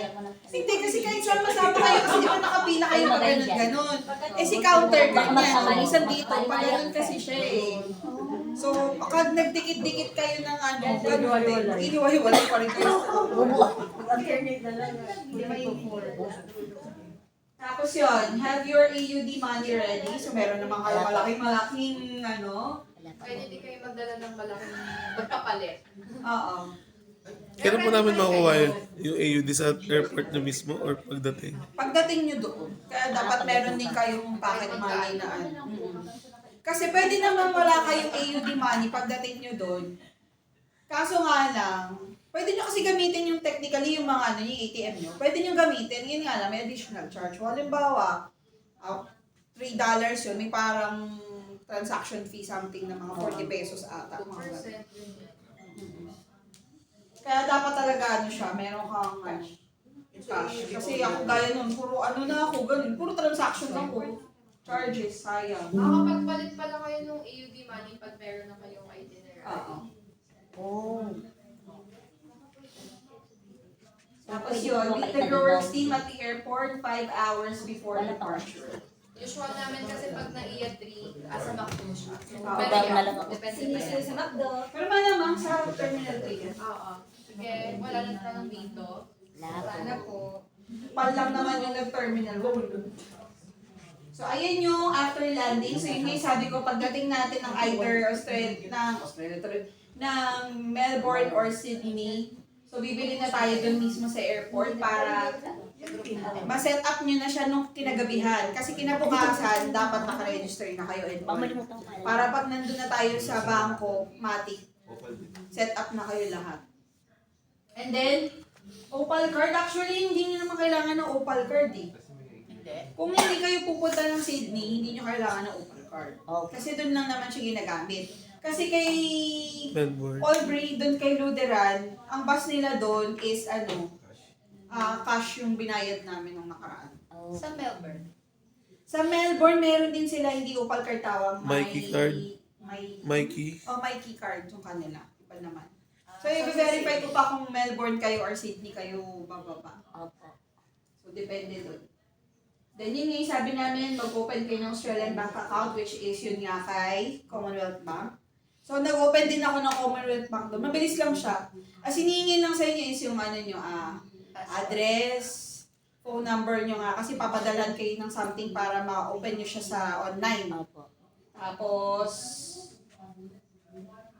Speaker 1: Hindi, kasi kahit saan masama kayo, kasi di ba nakapila kayo pag ganun-ganon. Eh si counter, ganyan. Minsan dito, pag ganun kasi siya eh. So, pag nagdikit-dikit kayo ng ano, ganun din, iniwahiwalay pa rin kayo.
Speaker 5: Alternate na lang. Hindi may
Speaker 1: Tapos yun, have your AUD money ready. So, meron naman kayo malaking ano.
Speaker 10: Pwede din kayo magdala ng malaking magpapalit.
Speaker 1: Oo.
Speaker 2: Kailan po namin makuha yung AUD sa airport na mismo or pagdating?
Speaker 1: Pagdating nyo doon, kaya dapat meron din kayong pocket money na ano. Kasi pwede naman wala kayong AUD money pagdating nyo doon. Kaso nga lang, Pwede nyo kasi gamitin yung technically yung mga ano, yung ATM nyo. Pwede nyo gamitin, yun nga lang, may additional charge. Halimbawa, $3 yun, may parang transaction fee something na mga 40 pesos ata. Mga ganun.
Speaker 10: 2% yun.
Speaker 1: Kaya dapat talaga ano siya, meron kang cash. Kasi ako gaya nun, puro ano na ako, ganun. Puro transaction lang ko. Charges, sayang.
Speaker 10: Makakapagpalit pala kayo ng AUD money pag meron na kayong itinerary.
Speaker 1: Oo.
Speaker 3: Oh.
Speaker 1: Tapos yun, meet the growers team at the airport 5 hours before departure.
Speaker 10: Usual namin kasi pag na-iya 3, asa McDo siya. So,
Speaker 1: Oo,
Speaker 10: pwede
Speaker 3: bago
Speaker 10: yan.
Speaker 3: na lang ako.
Speaker 10: Depende pa
Speaker 5: Sinisili
Speaker 10: yan.
Speaker 5: sa McDo.
Speaker 1: Pero malamang sa Terminal 3 yan.
Speaker 10: Oo. Sige, wala na tanong dito.
Speaker 5: Wala na po.
Speaker 1: Pal lang naman yung nag-terminal 1. So, ayan yung after landing. So, yun yung sabi ko, pagdating natin ng either ng Melbourne or Sydney, so, bibili na tayo dun mismo sa airport para ma-set up nyo na siya nung kinagabihan. Kasi kinabukasan, dapat nakaregister na kayo.
Speaker 9: Baka malimutan ko pala.
Speaker 1: Para pag nandun na tayo sa bangko, matik, set up na kayo lahat. And then, Opal card. Actually, hindi nyo naman kailangan ng Opal card eh. Kung hindi kayo pupunta ng Sydney, hindi nyo kailangan ng Opal card.
Speaker 9: Okay.
Speaker 1: Kasi doon lang naman siya ginagamit. Kasi kay
Speaker 2: Melbourne.
Speaker 1: Albury, doon kay Lutheran, ang bus nila doon is cash yung binayad namin nung nakaraan.
Speaker 9: Oh.
Speaker 6: Sa Melbourne.
Speaker 1: Sa Melbourne, meron din sila hindi Opal card tawag.
Speaker 2: Mikey card.
Speaker 1: Mikey card yung kanila. Iba naman. So, i-verify ko pa kung Melbourne kayo or Sydney kayo bababa.
Speaker 9: Opo.
Speaker 1: So, depende doon. Then, yun nga yung sabi namin, mag-open kayo ng Australian bank account, which is yun nga kay Commonwealth Bank. So, nag-open din ako ng Commonwealth Bank doon. Mabilis lang siya. As hinihingin lang sa inyo is yung ano nyo, address, phone number nyo nga. Kasi papadalhan kayo ng something para ma-open nyo siya sa online.
Speaker 9: Opo.
Speaker 1: Tapos,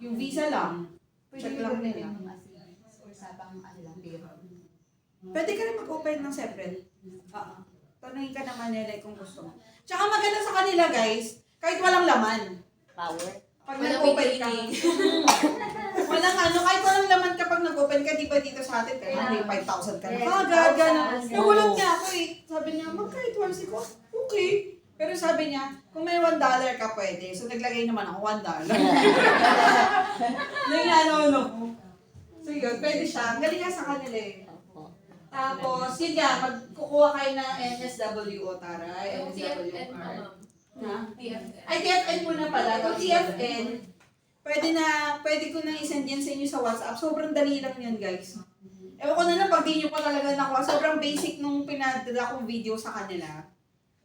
Speaker 1: yung visa lang. Check lang nila.
Speaker 6: Usapang ano lang, biro.
Speaker 1: Pwede ka rin mag-open ng separate. Tanungin ka naman nila kung gusto mo. Tsaka maganda sa kanila guys, kahit walang laman.
Speaker 9: Power.
Speaker 1: Pag
Speaker 10: Walang
Speaker 1: nag-open ka.
Speaker 10: waiting.
Speaker 1: Walang ano, kahit walang laman kapag nag-open ka, di ba dito sa atin, kaya may 5,000 ka na. Agad, gano'n. Nagulat niya ako eh. Sabi niya, magkahit 12 ko. Okay. Pero sabi niya, kung may $1 ka pwede. So naglagay naman ako $1. Nangyanon ako. So yun, pwede siya. Ang galing nga sa kanila eh.
Speaker 9: Opo.
Speaker 1: Tapos, yun nga, magkukuha kayo ng NSWO, Tara.
Speaker 10: Yung
Speaker 1: NSWO
Speaker 10: TFN
Speaker 1: card.
Speaker 10: ma'am.
Speaker 1: Ha?
Speaker 10: TFN.
Speaker 1: Ay, TFN muna pala. Kung TFN, pwede ko na isend yan sa inyo sa WhatsApp. Sobrang dali lang yan, guys. Ewan ko na lang pag di nyo pa talaga nakuha. Sobrang basic nung pinadala kong video sa kanila.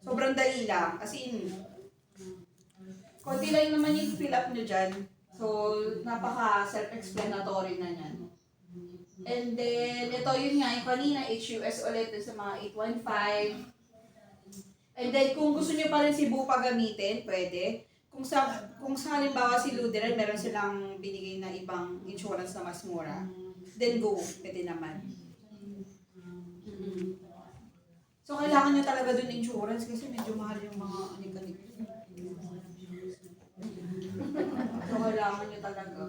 Speaker 1: Sobrang dali lang. Kasi konti lang naman yung fill up nyo dyan. So, napaka-self-explanatory na yan. And then, ito yun nga, yung kanina, HUS ulit sa mga 815. And then, kung gusto nyo pa rin si Bupa gamitin, pwede. Kung sa halimbawa si Lutheran, meron silang binigay na ibang insurance na mas mura, then go, pwede naman. So, kailangan nyo talaga dun insurance kasi medyo mahal yung mga anik-anik. So, kailangan nyo talaga.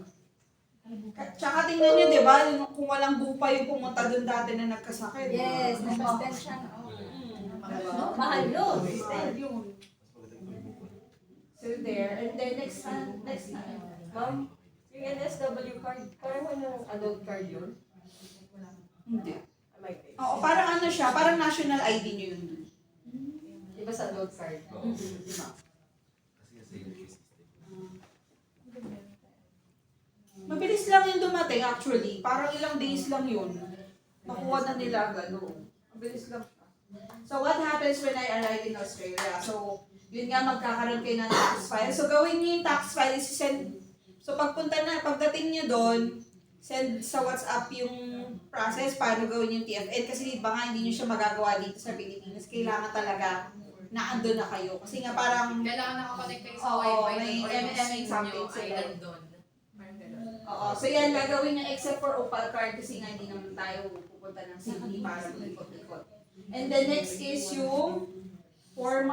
Speaker 1: Tsaka tingnan nyo, di ba, kung walang bupa yung pumunta dun dati na nagkasakit.
Speaker 5: Yes, nag-spend siya.
Speaker 1: Diba?
Speaker 5: Mahal yun.
Speaker 1: Mahal yun. So there, and then next time, ma'am,
Speaker 5: Yung NSW card, parang mo yung adult card yun?
Speaker 1: hindi. Oo, parang ano siya, parang national ID nyo yun.
Speaker 5: Diba sa adult card?
Speaker 1: Diba? Mabilis lang yung dumating actually. Parang ilang days lang yun. Nakuha na nila agad. Mabilis lang siya. So what happens when I arrive in Australia? So, yun nga magkakaroon kayo ng tax file. So gawin niyo yung tax file, send. So pagdating niyo doon, send sa WhatsApp yung process paano gawin yung TFN. Kasi ba nga hindi niyo siya magagawa dito sa Pilipinas. Kailangan talaga na andun na kayo. Kasi nga parang,
Speaker 10: Kailangan nakakonect kayo sa
Speaker 1: Oo,
Speaker 10: wifi
Speaker 1: may
Speaker 10: or yung
Speaker 1: MMM
Speaker 10: SIM
Speaker 1: something
Speaker 10: nyo
Speaker 1: sila.
Speaker 10: ay nandun. Parang ganun.
Speaker 1: oo. So yan, gagawin niya except for Opal card kasi nga hindi naman tayo pupunta ng Sydney para mag-ikot-ikot. And the next is yung fourth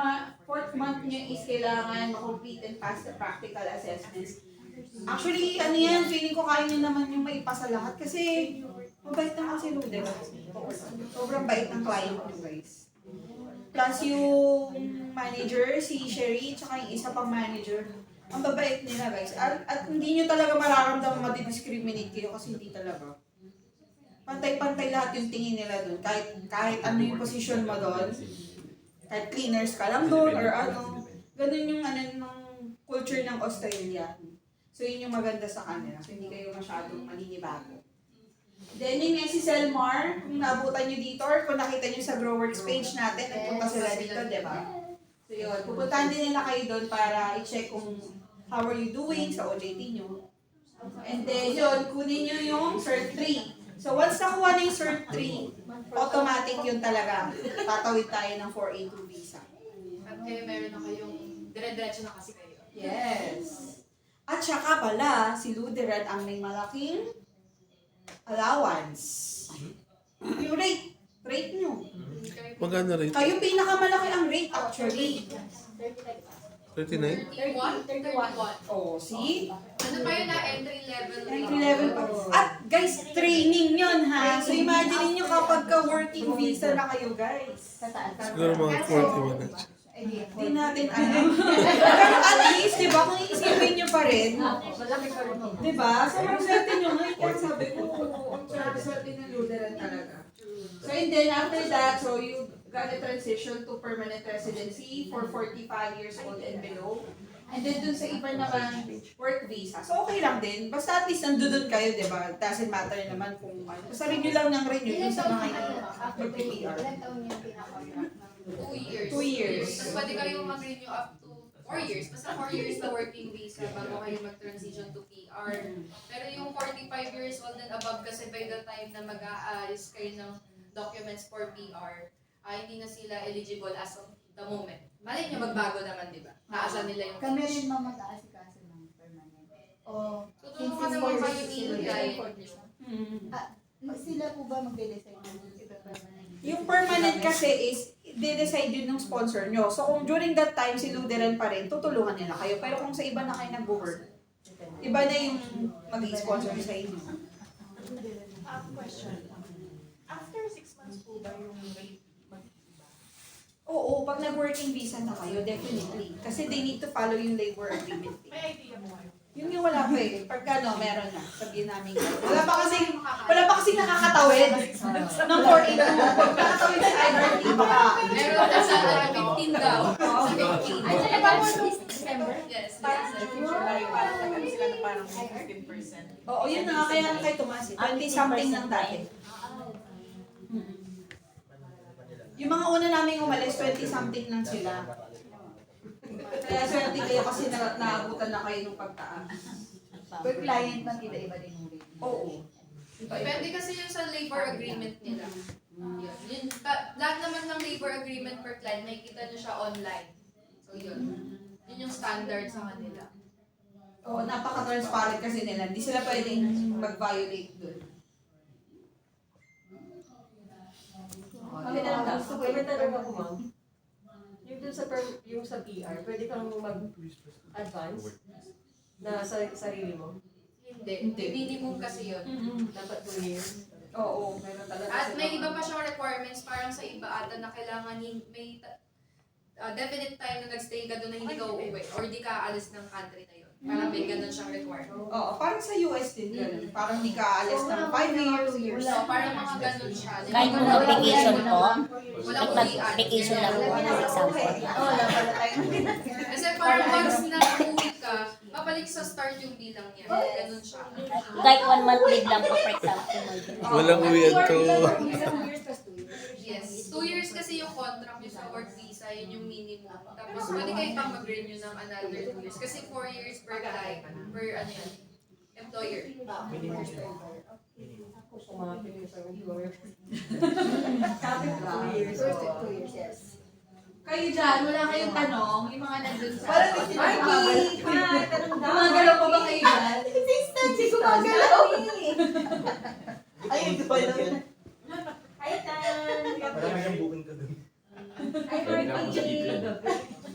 Speaker 1: month niyo is kailangan ma-complete and pass the practical assessments. Actually, ano yan, feeling ko kaya niyo naman yung maipasa lahat kasi Mabait naman si Lude. Sobrang bait ng client nyo, guys. Plus yung manager, si Sherry, tsaka yung isa pang manager. Ang babait nila, guys. At hindi nyo talaga mararamdaman madi-discriminate kayo kasi hindi talaga. Pantay-pantay lahat yung tingin nila doon. Kahit ano yung posisyon mo doon. Kahit cleaners ka lang doon or ano. Ganun yung ano ng culture ng Australia. So yun yung maganda sa kanila. So hindi kayo masyadong maninibago. Then yung si Selmar, kung naabutan nyo dito or kung nakita nyo sa Growworks page natin, nagpunta sila dito, di ba? So yun, pupuntahan din nila kayo doon para i-check kung how are you doing sa OJT nyo. And then yun, kunin nyo yung Cert 3. So once nakuha na yung Cert 3, automatic yun talaga. Tatawid tayo ng 4A2 visa.
Speaker 10: At kayo meron na kayong dire-diretso na kasi kayo.
Speaker 1: Yes. At saka pala, si Luderan ang may malaking allowance. Yung rate nyo.
Speaker 2: Magkano rin?
Speaker 1: Kayo pinakamalaki ang rate actually.
Speaker 2: 39?
Speaker 10: 31.
Speaker 1: Oh, see?
Speaker 10: Ano pa yun na entry level?
Speaker 1: Entry level pa. At guys, training yun ha. So imagine niyo kapag ka-working visa na kayo guys.
Speaker 2: Siguro mga 41 na.
Speaker 1: Hindi natin alam. Pero at least, di ba, kung iisipin nyo pa rin, di ba, sobrang swerte nyo nga. Kaya sabi ko, ang swerte ng Luderan talaga. So and then after that, so you gotta transition to permanent residency for 45 years old and below. And then dun sa iba naman, work visa. So okay lang din. Basta at least nandun kayo, di ba? Doesn't matter naman kung ano. Basta renew lang ng renew dun sa mga mag-PPR.
Speaker 5: Ilan taon yung pinaka-contract?
Speaker 10: 2 years.
Speaker 1: 2 years.
Speaker 10: Tapos pwede kayong mag-renew up to 4 years. Basta 4 years na working visa bago kayo mag-transition to PR. Pero yung 45 years old and above kasi by the time na mag-aalis kayo ng documents for PR, hindi na sila eligible as of the moment. Malay nyo, magbago naman, di ba? Naasan nila yung
Speaker 3: Kami rin mamataas kasi ng permanent. O,
Speaker 10: tutulungan naman kayo ni
Speaker 3: sila po ba magde-decide ng ipa-permanent?
Speaker 1: Yung permanent kasi is, de-decide yun ng sponsor nyo. So kung during that time, si Luderan pa rin, tutulungan nila kayo. Pero kung sa iba na kayo nag-work, iba na yung mag-sponsor sa inyo.
Speaker 11: Question. After 6 months po ba yung rate mag-iba?
Speaker 1: Oo, pag nag-working visa na kayo, definitely. Kasi they need to follow yung labor agreement.
Speaker 11: May idea mo kayo?
Speaker 1: Yung wala pa eh. Pagka no, meron na. Sabihin namin. Wala pa kasi nakakatawid ng 42. Pag nakatawid sa IRT, baka
Speaker 10: meron na sa 15 daw. Sa 15.
Speaker 5: Ay, sila ba this December?
Speaker 10: Yes.
Speaker 11: Parang sa July, parang nag-ano sila na parang 15%.
Speaker 1: oo, yun na. Kaya nga kayo tumaas eh. 20-something lang dati. Yung mga una namin umalis, 20-something lang sila. Kaya swerte kayo kasi naabutan na kayo ng pagtaas.
Speaker 3: Per client ng iba-iba din yung rate.
Speaker 1: Oo.
Speaker 10: Depende kasi yung sa labor agreement nila. Yun, lahat naman ng labor agreement per client, makikita nyo siya online. So yun. Yun yung standard sa kanila.
Speaker 1: Oo, napaka-transparent kasi nila. Hindi sila pwedeng mag-violate dun.
Speaker 5: Gusto ko, may tanong ako, ma'am. Yung dun sa yung sa PR, pwede kang mag-advance na sa sarili mo?
Speaker 10: Hindi. Minimum kasi yun.
Speaker 5: Dapat 2 years.
Speaker 1: Oo, meron talaga.
Speaker 10: At may iba pa siyang requirements, parang sa iba ata na kailangan may definite time na nagstay ka doon na hindi ka uuwi or di ka aalis ng country na yun. Parang may ganun siyang requirement.
Speaker 1: Oo, parang sa US din ganun. Parang hindi ka aalis ng 5 years.
Speaker 10: So, parang mga ganun siya.
Speaker 9: Kahit kung vacation po,
Speaker 10: Walang
Speaker 9: pag
Speaker 10: uwian.
Speaker 9: vacation lang po, for example.
Speaker 1: Wala pala tayo.
Speaker 10: Kasi parang once na uwi ka, mabalik sa start yung bilang niya. Ganun siya.
Speaker 9: Kahit 1 month leave lang po, for example.
Speaker 2: Walang uwian to.
Speaker 10: Yes. 2 years kasi yung contract yung sa work visa, yun yung minimum. Tapos pwede kayo pang mag-renew ng another 2 years. Kasi 4 years per client, per ano yan, employer.
Speaker 5: Kumapit yung sa employer.
Speaker 1: Sabi ko,
Speaker 5: 2 years.
Speaker 1: 2 years, yes. Kayo dyan, wala kayong tanong, yung mga nandun sa...
Speaker 5: Parang may
Speaker 1: Marky!
Speaker 5: Hi, tanong daw.
Speaker 1: Gumagalaw pa ba kayo dyan?
Speaker 3: Si gumagalaw.
Speaker 1: Ayun, ko pala.
Speaker 5: Hi, Tan!
Speaker 8: Marami kang booking ka dun.
Speaker 5: Hi, Marky!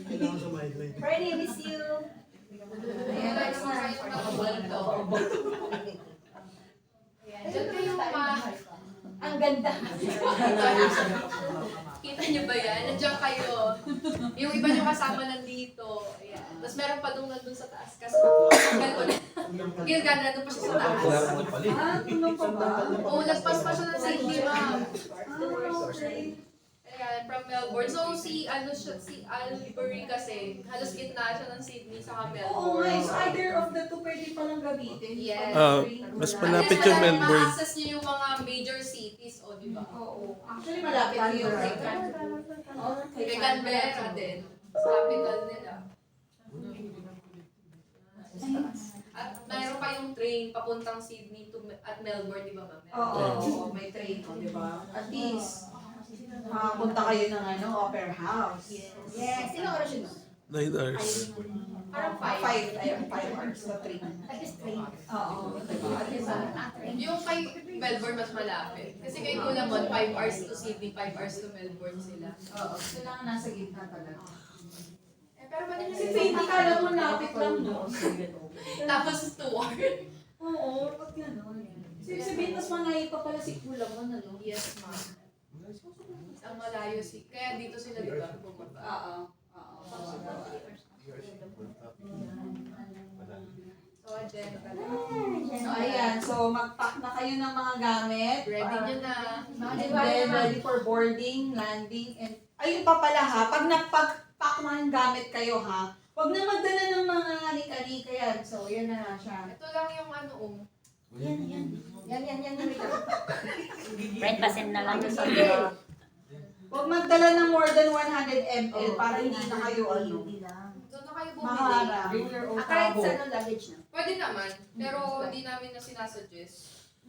Speaker 8: Kailangan sa migraine.
Speaker 5: Friday, miss you!
Speaker 10: Ayan, like sa kayo mag-dito. Diyan kayo
Speaker 5: Ang ganda.
Speaker 10: Kita niyo ba yan? Nandiyan kayo. Yung iba niyo kasama nandito. Ayan. Tapos meron pa nung nandun sa taas. Kasi Gilgan, nandun pa siya sa taas.
Speaker 1: Tulong pa ba?
Speaker 10: Oo, lagpas pa siya ng Sydney, ma'am.
Speaker 1: Okay.
Speaker 10: Ayan, from Melbourne. So, si Albury kasi, halos gitna siya ng Sydney sa
Speaker 1: Oo
Speaker 10: Melbourne.
Speaker 1: nga, so either of the two pwede palang gamitin.
Speaker 10: Yes.
Speaker 2: Mas malapit yung Melbourne.
Speaker 10: Ma-access niyo yung mga major cities, o di ba?
Speaker 1: Oo. Actually, malapit yun.
Speaker 10: Kay Canberra din. Capital nila. At mayroon pa yung train papuntang Sydney at Melbourne, di ba, ma'am?
Speaker 1: Oo, may train, di ba? At least, makapunta kayo ng opera house.
Speaker 5: Yes. Ilang oras yun?
Speaker 2: 9 hours.
Speaker 10: Parang 5.
Speaker 1: 5 hours na train.
Speaker 5: At least train.
Speaker 1: Oo. Diba?
Speaker 10: Yung kay Melbourne mas malapit. Kasi kay Kulamon, 5 hours to Sydney, 5 hours to Melbourne sila.
Speaker 1: Oo. Kailangan nasa gitna talaga.
Speaker 10: Pero ba din
Speaker 1: Kasi Faith, akala mo lapit lang, no?
Speaker 10: Tapos 2 hours.
Speaker 1: Oo, pag gano'n. So, ibig sabihin, mas malayo pa pala si Kulamon, ano?
Speaker 10: Yes, ma'am. Ang malayo kaya dito sila, di ba? Bumaba.
Speaker 1: Oo.
Speaker 10: So, agenda talaga.
Speaker 1: So, ayan. So, mag-pack na kayo ng mga gamit.
Speaker 10: Ready nyo na.
Speaker 1: And then, ready for boarding, landing, and... Ayun pa pala ha, pag nagpag-pack na yung gamit kayo ha, huwag na magdala ng mga hanik-hanika yan. So, yan na siya.
Speaker 10: Ito lang yung ano,
Speaker 1: Yan.
Speaker 9: Friend, pasin na lang.
Speaker 1: Huwag magdala ng more than 100 ml para hindi na kayo
Speaker 10: Doon na kayo bumili.
Speaker 1: mahara. Bring your own
Speaker 5: Kahit
Speaker 1: tabo.
Speaker 5: sa luggage na.
Speaker 10: Pwede naman, pero hindi namin na sinasuggest.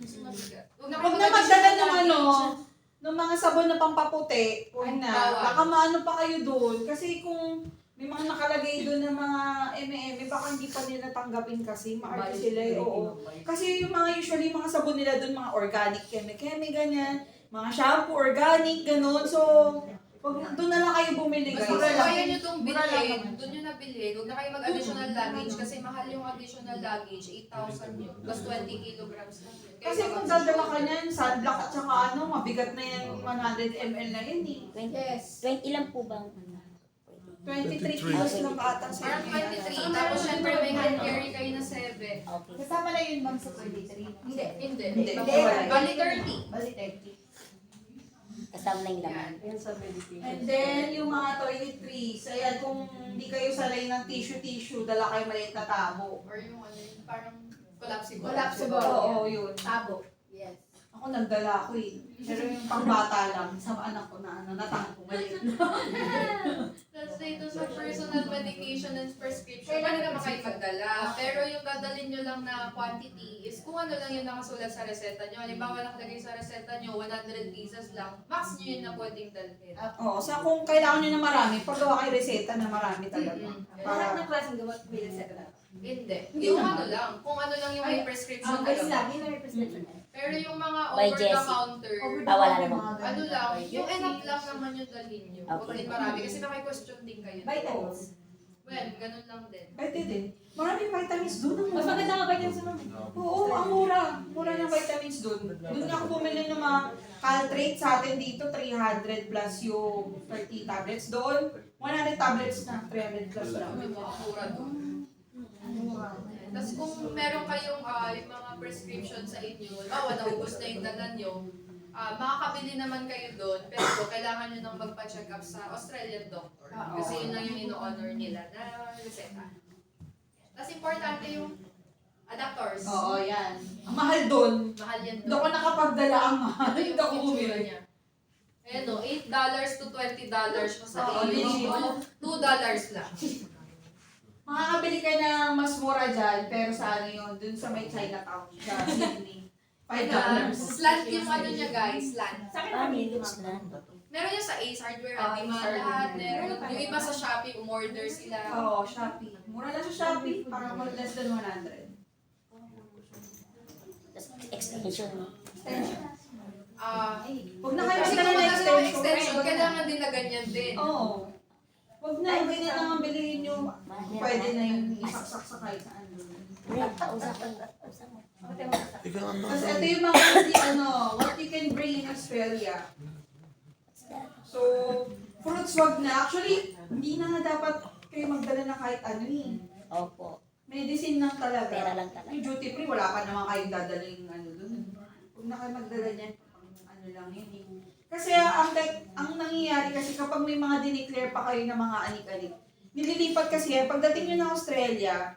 Speaker 10: Kasi mabigat.
Speaker 1: Huwag na magdala ng ng mga sabon na pampaputi. Huwag na.
Speaker 10: Bawal.
Speaker 1: Baka maano pa kayo doon. Kasi kung may mga nakalagay doon ng mga M&M, baka hindi pa nila tanggapin kasi. Maarte sila eh. Oo. Kasi yung mga usually mga sabon nila doon, mga organic, keme-keme, ganyan. Mga shampoo, organic, ganun. So, doon na lang kayo bumili,
Speaker 10: Mas
Speaker 1: guys.
Speaker 10: kung kaya nyo itong
Speaker 1: Mura lang
Speaker 10: bilhin,
Speaker 1: naman.
Speaker 10: doon nyo na bilhin. Huwag na kayo mag-additional luggage kasi mahal yung additional luggage. 8,000 yun. Plus 20 kilograms lang yun. Kaya
Speaker 1: Kasi kung dadala ka niyan, sunblock at saka mabigat na yan, 100 ml na yun eh.
Speaker 9: 20 lang po bang?
Speaker 1: 23 kilos lang ata sa
Speaker 10: Parang 23. Tapos syempre may hand carry kayo na 7.
Speaker 9: Okay.
Speaker 5: Kasama na yun bang sa 23? Hindi.
Speaker 10: Hindi.
Speaker 1: Hindi.
Speaker 10: Bali 30.
Speaker 5: Bali 30.
Speaker 9: Kasama na yung laman.
Speaker 1: And then, yung mga toiletries, ayan, kung hindi kayo sanay ng tissue, dala kayo maliit na tabo.
Speaker 10: Or yung ano yun, parang collapsible.
Speaker 5: Collapsible.
Speaker 1: Oo, yun.
Speaker 5: Tabo.
Speaker 10: Yes.
Speaker 1: Ako nagdala ko eh. Pero yung pangbata lang, sa anak ko na natangko maliit.
Speaker 10: Tapos dito sa personal medication and prescription, pwede naman kayo magdala. Pero yung dadalhin nyo lang na quantity is kung ano lang yung nakasulat sa reseta nyo. Halimbawa nakalagay sa reseta nyo, 100 pieces lang. Max nyo yun na pwedeng dalhin.
Speaker 1: Oo, sa kung kailangan nyo na marami, paggawa kayo reseta na marami talaga.
Speaker 5: Lahat ng klaseng gawa, may set na.
Speaker 10: Hindi. Yung ano lang. Kung ano lang yung may prescription
Speaker 5: Guys,
Speaker 10: talaga.
Speaker 5: lagi may prescription.
Speaker 10: Pero yung mga
Speaker 9: By
Speaker 10: over the
Speaker 9: Jessie.
Speaker 10: counter,
Speaker 9: Wala naman.
Speaker 10: ano lang, yung enough lang naman yung dalhin nyo. Huwag din marami. Kasi may question din kayo.
Speaker 5: Vitamins.
Speaker 10: Well, ganun lang din.
Speaker 1: Pwede din. Maraming vitamins doon.
Speaker 5: Mas maganda nga vitamins sa mga.
Speaker 1: Oo, ang mura. Mura ng vitamins doon. Doon ako bumili ng mga Caltrate sa atin dito, 300 plus yung 30 tablets. Doon, 100 tablets na, 300 plus lang.
Speaker 10: May mga mura doon. Tapos kung meron kayong yung mga prescription sa inyo, naubos na yung dala nyo, makakabili naman kayo doon, pero kailangan nyo nang magpa-check up sa Australian doctor. Kasi yun lang yung ino-honor nila na reseta. Tapos importante yung adapters.
Speaker 1: Oo, yan. Ang mahal doon.
Speaker 10: Mahal yan
Speaker 1: Doon ko
Speaker 10: doon.
Speaker 1: nakapagdala ang mahal.
Speaker 10: Ito
Speaker 1: Hindi
Speaker 10: yung
Speaker 1: ako
Speaker 10: picture
Speaker 1: bumili.
Speaker 10: niya. Ayan o, $8 to $20 pa sa
Speaker 1: Oo,
Speaker 10: iyo. $2 lang.
Speaker 1: Makakabili ka ng mas mura dyan, pero sa ano yun, dun sa may Chinatown, sa Sydney. $5.
Speaker 10: Slant yung ano niya guys, slant.
Speaker 5: Sa akin
Speaker 9: Paano
Speaker 5: namin,
Speaker 9: yung slant?
Speaker 10: Meron yung sa Ace Hardware,
Speaker 1: Ah,
Speaker 10: Ace
Speaker 1: Ace
Speaker 10: Hardware,
Speaker 1: Hardware.
Speaker 10: lahat. Meron. Yung iba sa Shopee, umorder sila.
Speaker 1: Oo, Shopee. Mura lang sa Shopee, parang more less than 100.
Speaker 9: Tapos extension.
Speaker 1: Huwag na kayo
Speaker 10: Kasi
Speaker 1: magdala
Speaker 10: kung
Speaker 1: ng
Speaker 10: magdala ng
Speaker 1: extension.
Speaker 10: extension, kailangan din na ganyan din.
Speaker 1: Oo. Huwag na, hindi na naman bilhin yung pwede na yung isaksak sa kahit saan.
Speaker 9: Red, kausap ko.
Speaker 2: Ikaw ang
Speaker 1: Kasi ito yung mga what you can bring in a Australia. So, fruits wag na. Actually, hindi na nga dapat kayo magdala na kahit ano eh.
Speaker 9: Opo.
Speaker 1: Medicine lang talaga.
Speaker 9: Pera lang talaga.
Speaker 1: Yung duty free, wala ka naman kayong dadaling ano dun. Huwag na kayo magdala niyan. Ano lang yun eh. Kasi ang nangyayari kasi kapag may mga dineclare pa kayo ng mga anik-anik, nililipat kasi yan. Pagdating nyo ng Australia,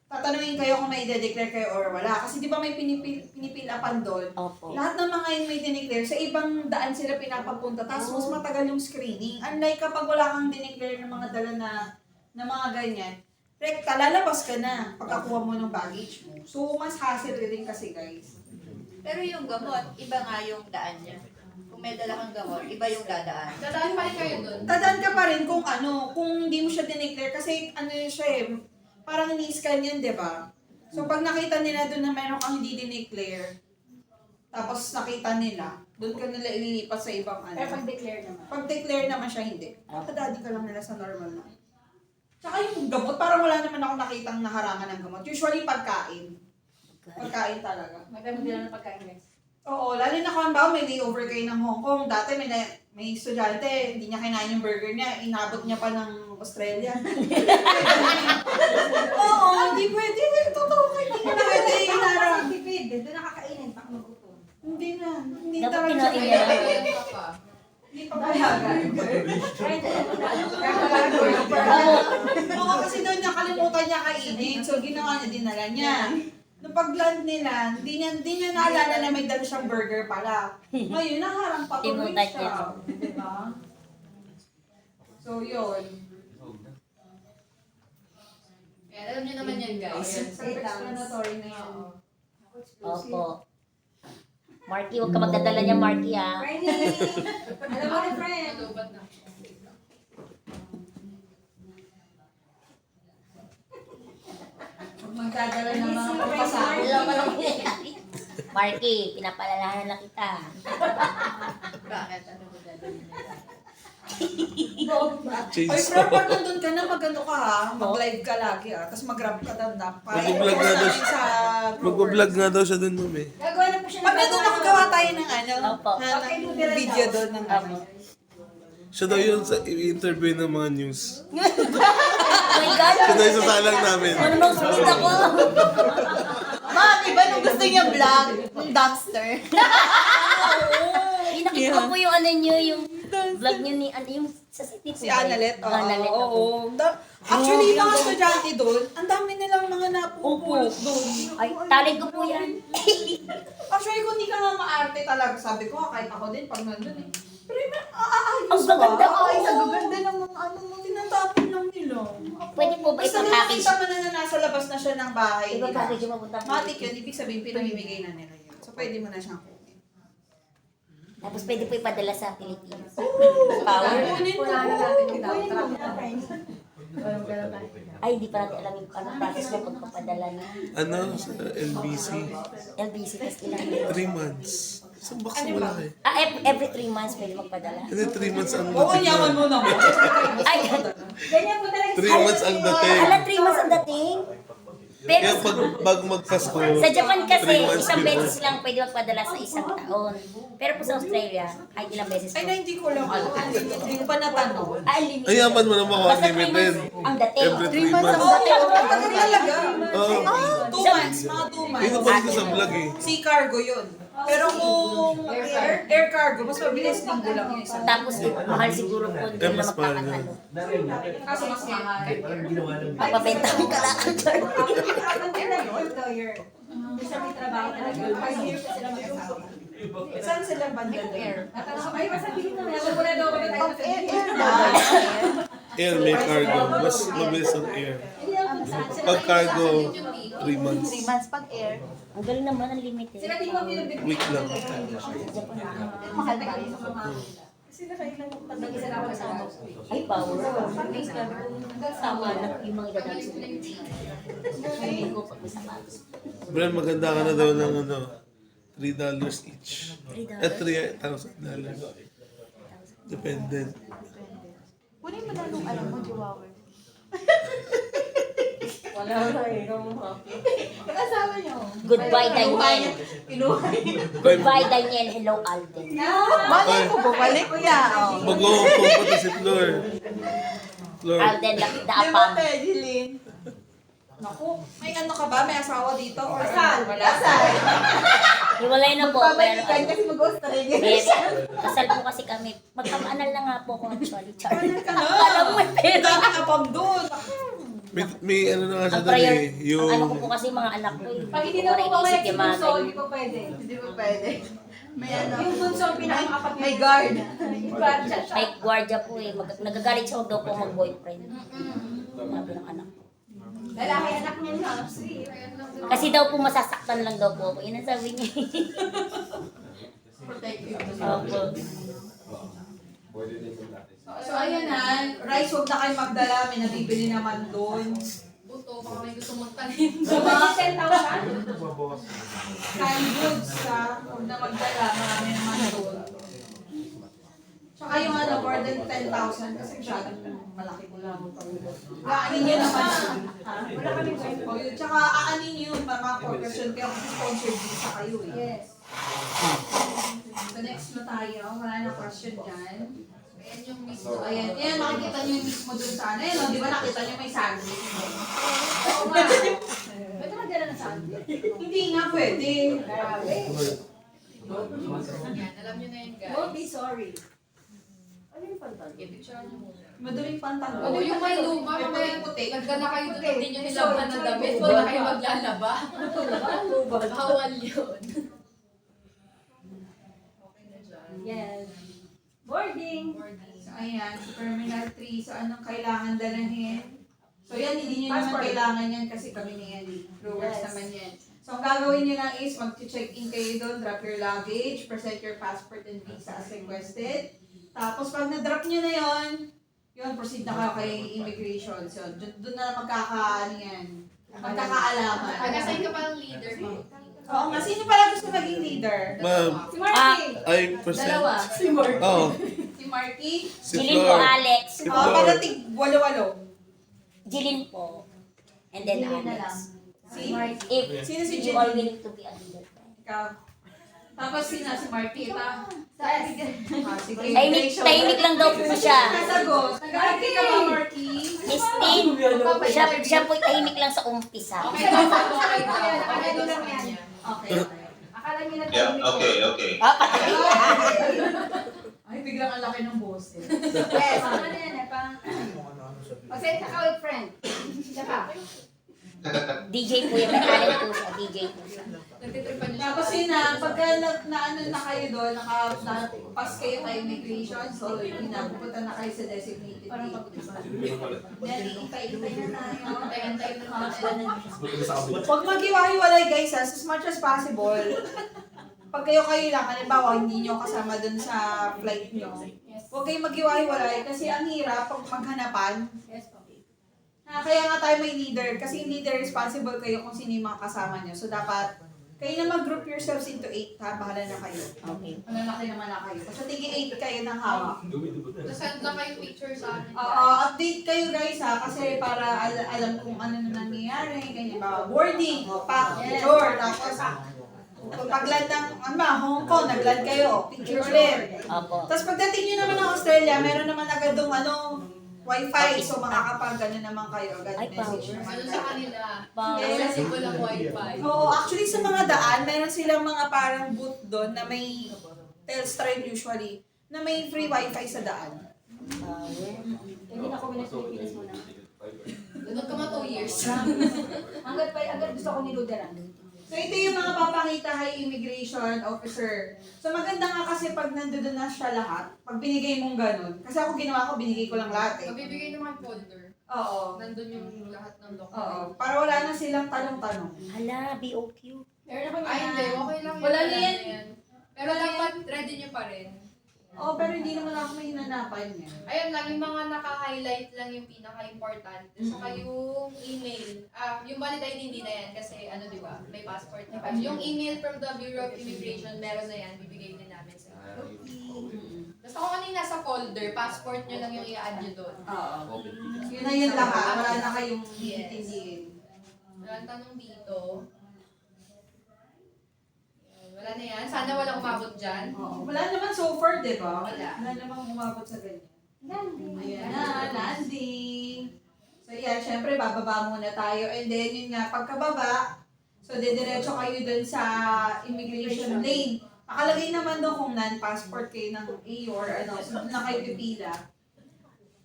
Speaker 1: tatanungin kayo kung may i-declare kayo or wala. Kasi di ba may pinipilapan doon?
Speaker 9: Opo.
Speaker 1: Lahat ng mga yun may dineclare, sa ibang daan sila pinapapunta. Tapos mas matagal yung screening. Unlike kapag wala kang dineclare ng mga dala na mga ganyan, rekta, lalabas ka na pagkakuha mo ng baggage mo. So, mas hassle rin kasi guys.
Speaker 6: Pero yung gamot, iba nga yung daan niya. Kung may dala kang gamot, iba yung dadaan.
Speaker 10: Dadaan pa rin kayo dun.
Speaker 1: Tadaan ka pa rin kung kung hindi mo siya dineclare. Kasi siya parang ni-scan yan, di ba? So, pag nakita nila doon na meron kang hindi dineclare, tapos nakita nila, doon ka nila ililipat sa ibang
Speaker 5: Pero pag-declare naman.
Speaker 1: Pag declare naman siya, hindi. Daddy ka lang nila sa normal na. Tsaka yung gamot, parang wala naman ako nakitang naharangan ng gamot. Usually pagkain. Pagkain talaga.
Speaker 5: Magdamag din ng pagkain guys.
Speaker 1: Oo, lalo na kung ba may layover kayo ng Hong Kong. Dati may estudyante, hindi niya kinain yung burger niya, inabot niya pa ng Australia. Oo, hindi pwede. Totoo kayo, hindi na pwede inarang.
Speaker 5: Tipid, doon nakakainin, baka magutom.
Speaker 1: Hindi na. Hindi
Speaker 9: Dapat
Speaker 1: talaga.
Speaker 9: kinain niya.
Speaker 10: Dadaan ka pa.
Speaker 1: Hindi pa payagan. Oo, kasi doon nakalimutan niya kainin. So, ginawa niya, dinala niya. Nung pag-land nila, hindi niya naalala na may dala siyang burger pala. Ngayon, naharang pa tuloy
Speaker 9: Tinutan
Speaker 1: siya.
Speaker 9: niya.
Speaker 1: Diba? So, yun.
Speaker 10: Yan, alam niyo naman yan, guys.
Speaker 1: Self-explanatory na yan.
Speaker 9: Opo. Marky, huwag ka magdadala niya, Marky, ah.
Speaker 5: Friendly! Alam mo na, friend.
Speaker 10: Malubat na.
Speaker 1: Magdadala ng mga papasabi.
Speaker 9: Alam mo lang nangyayari. Marky, pinapalalahanan na kita.
Speaker 6: Bakit? Ano mo dadalhin nila?
Speaker 2: Change
Speaker 1: Ay,
Speaker 2: so.
Speaker 1: pero pag nandun ka na, mag-ano ka ha, mag-live ka lagi ha, tapos mag-grab ka doon na.
Speaker 2: Mag-vlog nga daw siya.
Speaker 1: sa
Speaker 2: Mag-vlog nga daw siya dun, ma'am eh.
Speaker 5: Gagawa na po siya
Speaker 1: Pag nandun nakagawa tayo ng
Speaker 9: Opo.
Speaker 1: ng video doon ng ano.
Speaker 2: Siya daw yun sa i-interview ng mga news.
Speaker 9: Oh my God!
Speaker 2: Siya daw yung sasalang namin.
Speaker 9: Ano nang split ako?
Speaker 3: Ma'am, iba nung gusto niya vlog, yung dumpster.
Speaker 9: Yung nakita ko po yung ano niyo, yung vlog niyo ni, ano yung sa city po.
Speaker 1: Si Analet,
Speaker 9: Analet,
Speaker 1: oo. Actually, yung mga estudyante doon, ang dami nilang mga napupulot doon.
Speaker 9: Ay, talent ko po yan.
Speaker 1: Actually, kung hindi ka nga maarte talaga, sabi ko, kahit ako din, pag nandun eh. Pero yung aayos
Speaker 9: Ang gaganda po.
Speaker 1: Ay, ang gaganda ng mga ano mo, tinatapon lang nila.
Speaker 9: Pwede po ba
Speaker 1: Basta
Speaker 9: itong
Speaker 1: nung
Speaker 9: package?
Speaker 1: nakita mo na nasa labas na siya ng bahay
Speaker 9: Ibang
Speaker 1: nila.
Speaker 9: package yung mapunta po.
Speaker 1: Matik yun, ibig sabihin, pinamimigay na nila yun. So, pwede mo na siyang kunin.
Speaker 9: Tapos pwede po ipadala sa Pilipinas.
Speaker 1: Power. Kunin mo.
Speaker 9: Ay, hindi pa natin alam yung anong process mo pagpapadala na.
Speaker 2: Ano? Sa LBC.
Speaker 9: LBC, tapos ilang
Speaker 2: 3 months. Isang box na malaki.
Speaker 9: every 3 months pwede magpadala.
Speaker 2: Hindi, 3 months ang
Speaker 1: Oo,
Speaker 2: dating.
Speaker 1: yaman mo naman.
Speaker 9: Ay,
Speaker 5: Ganyan po talaga.
Speaker 2: 3 months ang dating.
Speaker 9: ala 3 months ang dating. Pero
Speaker 2: Kaya pag bago magpasko,
Speaker 9: sa Japan kasi,
Speaker 2: 3 months
Speaker 9: isang
Speaker 2: before.
Speaker 9: beses lang pwede magpadala sa isang taon. Pero po sa Australia, kahit ilang beses
Speaker 1: Ay,
Speaker 9: po.
Speaker 1: na hindi ko lang alam. Hindi ko pa natanong.
Speaker 9: Unlimited.
Speaker 2: ay yaman mo naman ako
Speaker 9: Basta 3
Speaker 2: unlimited.
Speaker 9: months ang dating.
Speaker 2: Every
Speaker 3: 3
Speaker 2: 3
Speaker 3: months ang
Speaker 2: months.
Speaker 3: dating.
Speaker 1: Matagal talaga.
Speaker 2: Oo.
Speaker 1: 2 months, mga 2 months.
Speaker 2: Ito pa dito sa vlog eh.
Speaker 1: Sea cargo yun. Pero kung air cargo, mas mabilis linggo lang yun. Isang
Speaker 9: Tapos mahal siguro po hindi na
Speaker 2: mas mahal na.
Speaker 9: magkakatalo.
Speaker 1: kaso mas mahal.
Speaker 9: Papabenta ko kalakad.
Speaker 5: Ang tira yun, employer. Gusto may trabaho talaga. 5 years na sila mag-asawa.
Speaker 1: Saan sila banda doon?
Speaker 5: Ay, masabihin na. Wala na daw kami tayo sabihin.
Speaker 2: Air may cargo. Mas mabilis ang air. Pag cargo, 3 months.
Speaker 3: 3 months pag air.
Speaker 9: Ang galing naman, unlimited.
Speaker 5: Sila din mo pinag-bigyan.
Speaker 2: Week lang.
Speaker 3: Mahal ba yun?
Speaker 5: Sila kayo lang mag-isa lang magsama.
Speaker 9: Ay, power. Sama na yung mga idadagos ko. Hindi ko pag may sapatos.
Speaker 2: Brian, maganda ka na daw ng ano, $3 each. At $3,000. Dependent.
Speaker 3: Kunin mo na nung alam mo, Chihuahua. Kasama niyo.
Speaker 9: Goodbye, Daniel.
Speaker 3: Kinuha niyo.
Speaker 9: Goodbye, Daniel. Hello, Alden.
Speaker 3: Malay ko, bumalik niya. Oh.
Speaker 2: Mag-uumpong pati si Flor. Flor.
Speaker 9: Alden,
Speaker 3: Di ba,
Speaker 9: daapam.
Speaker 3: Tejelyn?
Speaker 1: Naku, may ano ka ba? May asawa dito? Or
Speaker 3: Kasal.
Speaker 1: Wala.
Speaker 3: Kasal.
Speaker 9: Hiwalay na po. Pero,
Speaker 3: Pabalikan kasi mag-Australia na
Speaker 9: eh,
Speaker 3: siya.
Speaker 9: kasal po kasi kami. Magkamaanal na nga po ako actually. Char.
Speaker 1: Ano?
Speaker 9: Alam mo, pero.
Speaker 1: Dami ka pang doon.
Speaker 2: May ano na nga siya
Speaker 9: Ang
Speaker 2: doon
Speaker 9: prayer,
Speaker 2: eh. Yung...
Speaker 9: ang ano ko po kasi mga anak ko eh.
Speaker 5: Pag hindi na po mamaya si Bunso, hindi pa pwede.
Speaker 3: Hindi mo pwede. May ano.
Speaker 5: Yung Bunso ang pinakamakapag
Speaker 3: May guard.
Speaker 5: guard siya.
Speaker 9: May gwardiya po eh. Nagagalit siya daw po mag-boyfriend. Sabi ng anak ko.
Speaker 5: Lalaki anak niya na.
Speaker 9: Kasi daw po masasaktan lang daw po ako. Yun ang sabi niya. Opo.
Speaker 1: So ayan na, rice huwag na kayo magdala, may nabibili naman doon.
Speaker 10: Buto, baka may gusto mong tanin.
Speaker 1: So mga
Speaker 5: 10,000?
Speaker 1: canned goods ha, huwag na magdala, marami naman doon. Tsaka yung ano, more than 10,000 kasi masyadong malaki ko lang. Aanin nyo naman.
Speaker 5: Wala kami kwento.
Speaker 1: O yun, tsaka aanin nyo yung mga corporation kayo kasi sponsored visa kayo eh.
Speaker 5: Yes.
Speaker 1: So next na tayo, wala na question dyan.
Speaker 10: Ayan yung mismo.
Speaker 1: So ayan, ayan makikita nyo yung mismo dun sa ano, yun, di ba nakita nyo may sandwich?
Speaker 5: Oo nga. Pwede magdala ng sandwich.
Speaker 1: Hindi nga pwede.
Speaker 5: Grabe.
Speaker 10: Yan, alam nyo na yun guys.
Speaker 5: Don't be sorry. Ano yung pantalon?
Speaker 10: I-picture nyo muna.
Speaker 1: Maduming pantalon.
Speaker 10: Oo, yung may luma,
Speaker 1: May
Speaker 10: mamaya
Speaker 1: puti.
Speaker 10: nagdala kayo doon,
Speaker 5: Puti.
Speaker 10: hindi nyo nilaban ng damit, wala kayo maglalaba. Bawal yun. Okay na dyan.
Speaker 5: Yes. Boarding.
Speaker 10: Boarding.
Speaker 1: So ayan, sa Terminal 3, so anong kailangan dalahin? So yan, hindi nyo naman
Speaker 5: Passport.
Speaker 1: kailangan yan kasi kami na yan. Brewers
Speaker 5: Yes.
Speaker 1: naman yan. So ang gagawin nyo lang is mag-check-in kayo doon, drop your luggage, present your passport and visa as requested. Tapos pag na-drop nyo na yun, proceed na kayo kay immigration. So doon na magkakaano yan, magkakaalaman.
Speaker 10: Pag-assign ka pa ng leader mo.
Speaker 1: Oo nga, sino pala gusto maging leader?
Speaker 2: Ma'am,
Speaker 5: Si Marky.
Speaker 2: ay present.
Speaker 5: Dalawa. Si Marky.
Speaker 2: Oh,
Speaker 1: Si Marky?
Speaker 2: si
Speaker 9: Jilin po,
Speaker 2: Flor.
Speaker 9: Alex.
Speaker 2: Si
Speaker 1: Oo,
Speaker 2: Flor.
Speaker 1: para tig walo-walo.
Speaker 9: Jilin po. And then
Speaker 5: Jilin na lang.
Speaker 9: Alex.
Speaker 1: Si
Speaker 9: If
Speaker 1: Sino si
Speaker 9: you are
Speaker 1: Jilin?
Speaker 9: willing to be a leader.
Speaker 1: Ikaw. Tapos si Marky, ita. Sige.
Speaker 9: Tahimik lang daw po siya.
Speaker 1: Nasagot. Nag-agree ka ba, Marky?
Speaker 9: Christine, siya po tahimik lang sa umpisa.
Speaker 10: Okay, okay.
Speaker 5: Akala nyo lang yan.
Speaker 1: Okay.
Speaker 5: Akala nyo na
Speaker 7: Yeah,
Speaker 5: tahimik ko.
Speaker 7: okay.
Speaker 1: Ay, biglang ang laki ng boses.
Speaker 5: Yes. Ano na yan eh. Pasensya ka with friend. Tsaka.
Speaker 9: DJ po yan, may talent po siya. DJ po siya.
Speaker 10: Nagtitripan niyo siya.
Speaker 1: Tapos yun na, pagka na kayo doon, naka-pass kayo kay immigration, so yun na, pupunta na kayo sa designated date. Then, ipa-ipay na tayo.
Speaker 10: Antay-antay na natin.
Speaker 1: Huwag mag-iwahiwalay guys, as much as possible. Pag kayo lang, halimbawa, hindi nyo kasama doon sa flight nyo. Huwag kayong mag-iwahiwalay kasi ang hirap pag maghanapan. Kaya nga tayo may leader kasi yung leader responsible kayo kung sino yung mga kasama nyo. So dapat kayo na mag-group yourselves into 8 ha, bahala na kayo.
Speaker 9: Okay.
Speaker 1: Malalaki naman na kayo. Basta tingin 8 kayo ng hawak.
Speaker 10: Send na kayo picture sa amin.
Speaker 1: Update kayo guys ha, kasi para alam kung ano na nangyayari, ganyan ba. Boarding, pack, picture, tapos pag-land ng Hong Kong, nag-land kayo, picture ulit.
Speaker 9: Opo.
Speaker 1: Tapos pagdating nyo naman ng Australia, meron naman agad dong Wi-Fi, so makakapag naman kayo agad
Speaker 9: Ay,
Speaker 1: message
Speaker 9: power.
Speaker 1: naman.
Speaker 10: Ano sa kanila?
Speaker 9: Power.
Speaker 10: Accessible ang wifi.
Speaker 1: Oo, actually sa mga daan, meron silang mga parang booth doon na may Telstra usually, na may free Wi-Fi sa daan.
Speaker 5: Hindi na ako minas Pilipinas muna.
Speaker 10: Doon ka mga 2 years.
Speaker 5: Hanggat gusto ko niluderan.
Speaker 1: So ito yung mga papakita kay immigration officer. So maganda nga kasi pag nandoon na siya lahat, pag binigay mong ganun, kasi ako ginawa ko, binigay ko lang lahat eh.
Speaker 10: Magbibigay ng mga folder.
Speaker 1: Oo.
Speaker 10: Nandun yung lahat ng
Speaker 1: Oo.
Speaker 10: document.
Speaker 1: Para wala na silang tanong-tanong.
Speaker 9: Hala, BOQ.
Speaker 5: Meron ako
Speaker 10: Ay, hindi. Okay lang yun.
Speaker 1: Wala na
Speaker 10: Wala
Speaker 1: yan.
Speaker 10: na yan. Pero dapat ready nyo pa rin.
Speaker 1: Oo, pero hindi naman ako may hinanapan niya.
Speaker 10: Ayun lang, yung mga naka-highlight lang yung pinaka-importante. Saka yung email. Yung valid ID hindi na yan kasi ano di ba, may passport na kayo. Yung email from the Bureau of Immigration, meron na yan, bibigay din namin sa inyo. Basta kung ano yung nasa folder, passport nyo lang yung i-add nyo doon.
Speaker 1: Oo. Yun na yun lahat. Wala na kayong
Speaker 10: Yes.
Speaker 1: intindihin.
Speaker 10: Walang tanong dito. Wala na yan. Sana walang umabot dyan.
Speaker 1: Oo. Wala naman so far, di ba?
Speaker 10: Wala.
Speaker 1: Wala namang umabot sa ganyan.
Speaker 5: Landing.
Speaker 1: Ayan na, landing. So yan, syempre bababa muna tayo. And then yun nga, pagkababa, so didiretso kayo dun sa immigration lane. Nakalagay naman doon kung non-passport kayo ng A or ano, so doon na kayo pipila.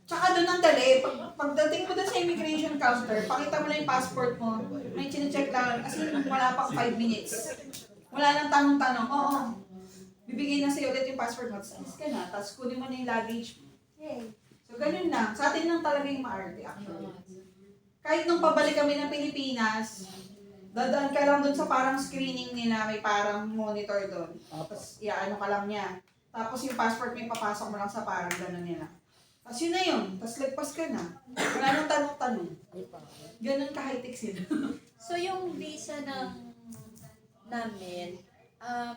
Speaker 1: Tsaka doon ang dali, pagdating mo doon sa immigration counter, pakita mo lang yung passport mo, may chinecheck lang, kasi wala pang 5 minutes. Wala nang tanong-tanong, oo. Bibigay na sa'yo ulit yung passport mo, tapos alis ka na, tapos kunin mo na yung luggage mo.
Speaker 5: Yay.
Speaker 1: So, ganun lang. Sa atin lang talaga yung ma-arte actually. Kahit nung pabalik kami ng Pilipinas, dadaan ka lang doon sa parang screening nila, may parang monitor doon. Tapos, iaano ka lang niya. Tapos yung passport mo, papasok mo lang sa parang gano'n nila. Tapos yun na yun. Tapos lagpas ka na. Wala nang tanong-tanong. Ganun ka-high-tech sila.
Speaker 9: So yung visa namin,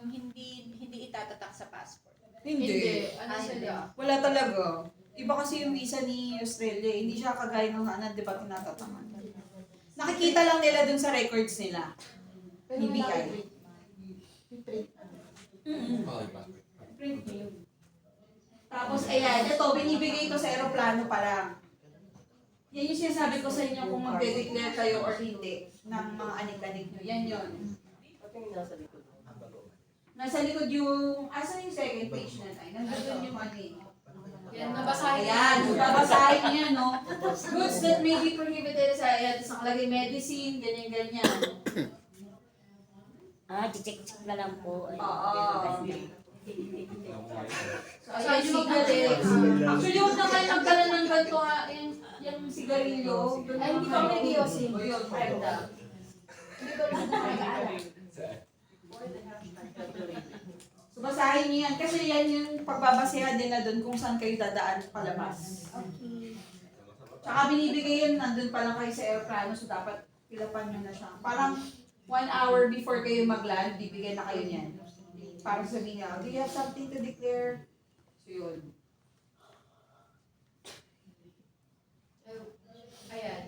Speaker 9: hindi itatatak sa passport.
Speaker 1: Hindi.
Speaker 10: Ano sila?
Speaker 1: Wala talaga. Iba kasi yung visa ni Australia. Hindi siya kagaya ng di ba tinatatangan. Nakikita lang nila dun sa records nila. BBI. Print yun. Tapos, ayan, ito, binibigay ito sa aeroplano pa lang. Yan yung sinasabi ko sa inyo kung magde-declare kayo or hindi ng mga anik-anik nyo. Yan yun. Nasa likod yung, asan yung second page na tayo? Nandun yung ano eh.
Speaker 10: Yan, nabasahin
Speaker 1: Ayan, babasahin niya, no? Goods that may be prohibited sa ayan. Tapos nakalagay medicine, ganyan-ganyan.
Speaker 9: Check na lang po.
Speaker 1: Oo. So,
Speaker 10: Ay,
Speaker 1: ayan,
Speaker 10: yung
Speaker 1: cigarettes. Actually, huwag na kayo magdala ng ganito ha. Yung sigarilyo.
Speaker 5: Ay, hindi pa may kiyosin.
Speaker 1: O yun, pwede.
Speaker 5: Hindi ko lang nakakaalam.
Speaker 1: So, basahin niyo yan. Kasi yan yung pagbabasehan nila doon kung saan kayo dadaan palabas.
Speaker 5: Okay.
Speaker 1: Tsaka binibigay yun, nandun pa lang kayo sa aeroplano. So, dapat pilapan nyo na siya. Parang 1 hour before kayo mag-land, bibigyan na kayo niyan. Para sabihin niya, do you have something to declare? So, yun.
Speaker 10: Ayan.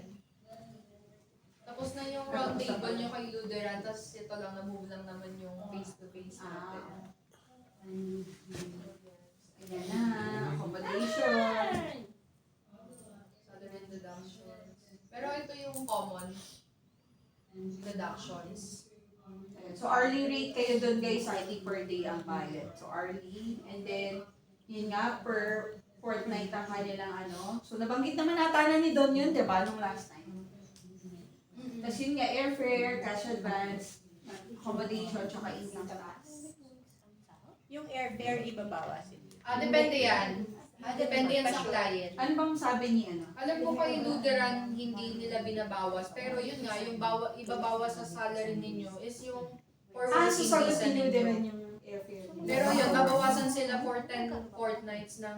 Speaker 10: Tapos na yung round table nyo kay Luderan, tapos ito lang, na-move lang naman yung face-to-face natin.
Speaker 1: Ayan na, accommodation.
Speaker 10: Salary and deductions. Pero ito yung common deductions.
Speaker 1: So, hourly rate kayo doon guys, 30 per day ang bayad. So, hourly. And then, yun nga, per fortnight ang kanilang ano. So, nabanggit naman ata na ni Don yun, di ba, nung last time. Tapos yun nga, airfare, cash advance, accommodation, tsaka income tax.
Speaker 9: Yung airfare ibabawas.
Speaker 10: Depende yan. Depende yan sa client.
Speaker 1: Ano bang sabi ni ano?
Speaker 10: Alam ko kay Luderan, hindi nila binabawas. Pero yun nga, yung ibabawas sa salary ninyo is yung for
Speaker 1: So
Speaker 10: working
Speaker 1: sagot
Speaker 10: visa
Speaker 1: niyo
Speaker 10: ninyo.
Speaker 1: din yung airfare.
Speaker 10: Pero yun, babawasan sila for 10 fortnights ng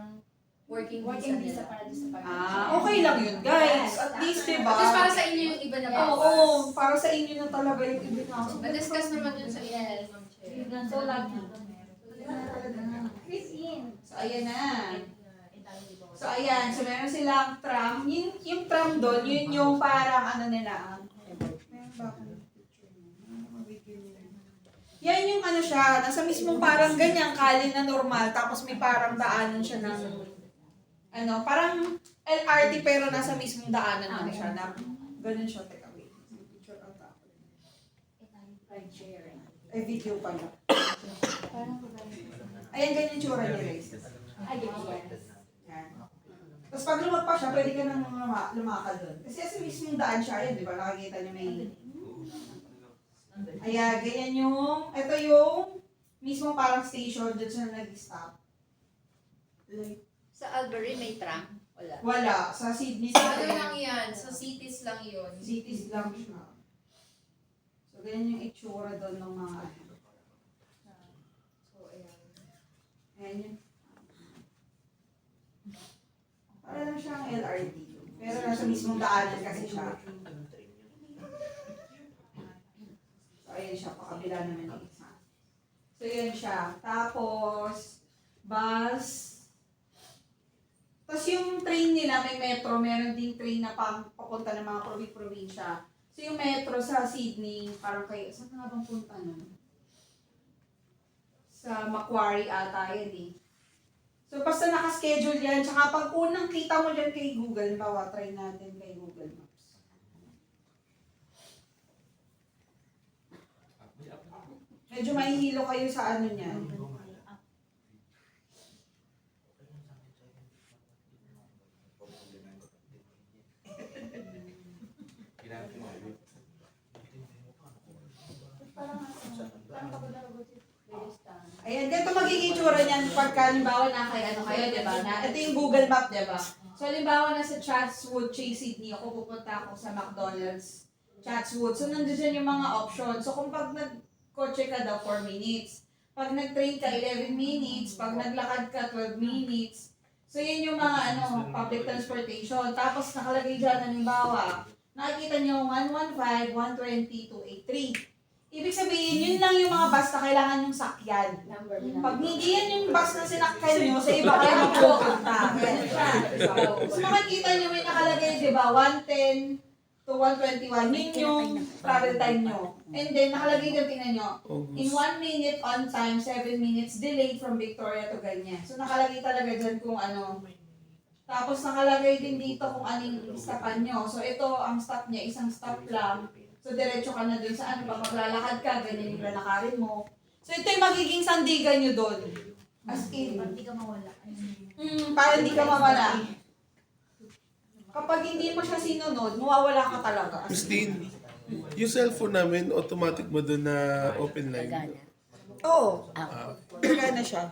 Speaker 10: working
Speaker 5: Working
Speaker 10: visa
Speaker 5: visa
Speaker 10: nila.
Speaker 5: para sa pag-
Speaker 1: Okay lang yun guys. At least, di ba?
Speaker 10: Tapos para sa inyo yung iba na bawas.
Speaker 1: Oo, para sa inyo na talaga yung ibinawas.
Speaker 10: Na-discuss naman yun sa inyo, Ma'am Chair.
Speaker 5: So, lucky. Chris in.
Speaker 1: So, ayan na. So, ayan. So, meron silang tram. Yung tram doon, yun yung parang ano nila. Meron ba akong picture niya? Yan yung ano siya, nasa mismong parang ganyang kalin na normal, tapos may parang daanan siya ng, ano, parang LRT pero nasa mismong daanan na siya, na ganun siya, teka, wait. May picture ata ako. Ay, video pala. Ayan, ganyan yung tsura niya, guys.
Speaker 5: Ay, yes.
Speaker 1: Yan. Tapos pag lumagpas siya, pwede ka nang lumakad doon. Kasi sa mismong daan siya, ayan, di ba? Nakikita niyo may... Ayan, ganyan yung... Ito yung mismo parang station, doon siya nag-stop.
Speaker 6: Sa Albury may tram? Wala.
Speaker 1: Wala. Sa Sydney,
Speaker 10: Sa ano lang yan, sa cities lang yun.
Speaker 1: cities lang siya. So, ganyan yung itsura doon ng mga... So, ayan. Ayan yun. Para lang siyang LRT. Pero nasa mismong daanan kasi siya. So, ayan siya. Pakabila naman yung isa. So, yan siya. Tapos, bus. Tapos yung train nila, may metro. Meron ding train na papunta ng mga probinsya. So yung metro sa Sydney, parang kayo, saan ka nga bang punta nun? Sa Macquarie ata yan eh. So basta nakaschedule yan, tsaka pag unang kita mo dyan kay Google, bawa try natin kay Google Maps. Medyo mahihilo kayo sa ano niyan. Ayan, ganito magiging tsura niyan pagka halimbawa na kay ano kayo, di ba? Na, ito yung Google Map, di ba? So halimbawa na sa Chatswood, Chase Sydney, ako pupunta ako sa McDonald's, Chatswood. So nandun dyan yung mga options. So kung pag nag-kotse ka daw, 4 minutes. Pag nag-train ka, 11 minutes. Pag naglakad ka, 12 minutes. So yan yung mga ano, public transportation. Tapos nakalagay dyan, halimbawa, nakikita nyo 115, 120, 283. Ibig sabihin, yun lang yung mga bus na kailangan yung sakyan. Pag hindi yan yung bus na sinakyan nyo, sa iba kayo magpupunta. Ganun siya. So makikita nyo may nakalagay, di ba, 110 to 121. Yun yung travel time nyo. And then, nakalagay dyan, tingnan nyo. In 1 minute on time, 7 minutes delayed from Victoria to ganyan. So nakalagay talaga dyan kung ano. Tapos nakalagay din dito kung anong stopan nyo. So ito, ang stop niya, isang stop lang. So, diretso ka na dun sa ano, pag maglalakad ka, ganyan yung lalakarin mo. So, ito yung magiging sandigan nyo dun. As in.
Speaker 5: Para hindi ka mawala.
Speaker 1: Para hindi ka mawala. Kapag hindi mo siya sinunod, mawawala ka talaga.
Speaker 2: Christine, yung cellphone namin, automatic mo doon na open line.
Speaker 9: Gana.
Speaker 1: Oo.
Speaker 2: Ah,
Speaker 1: Gagana siya.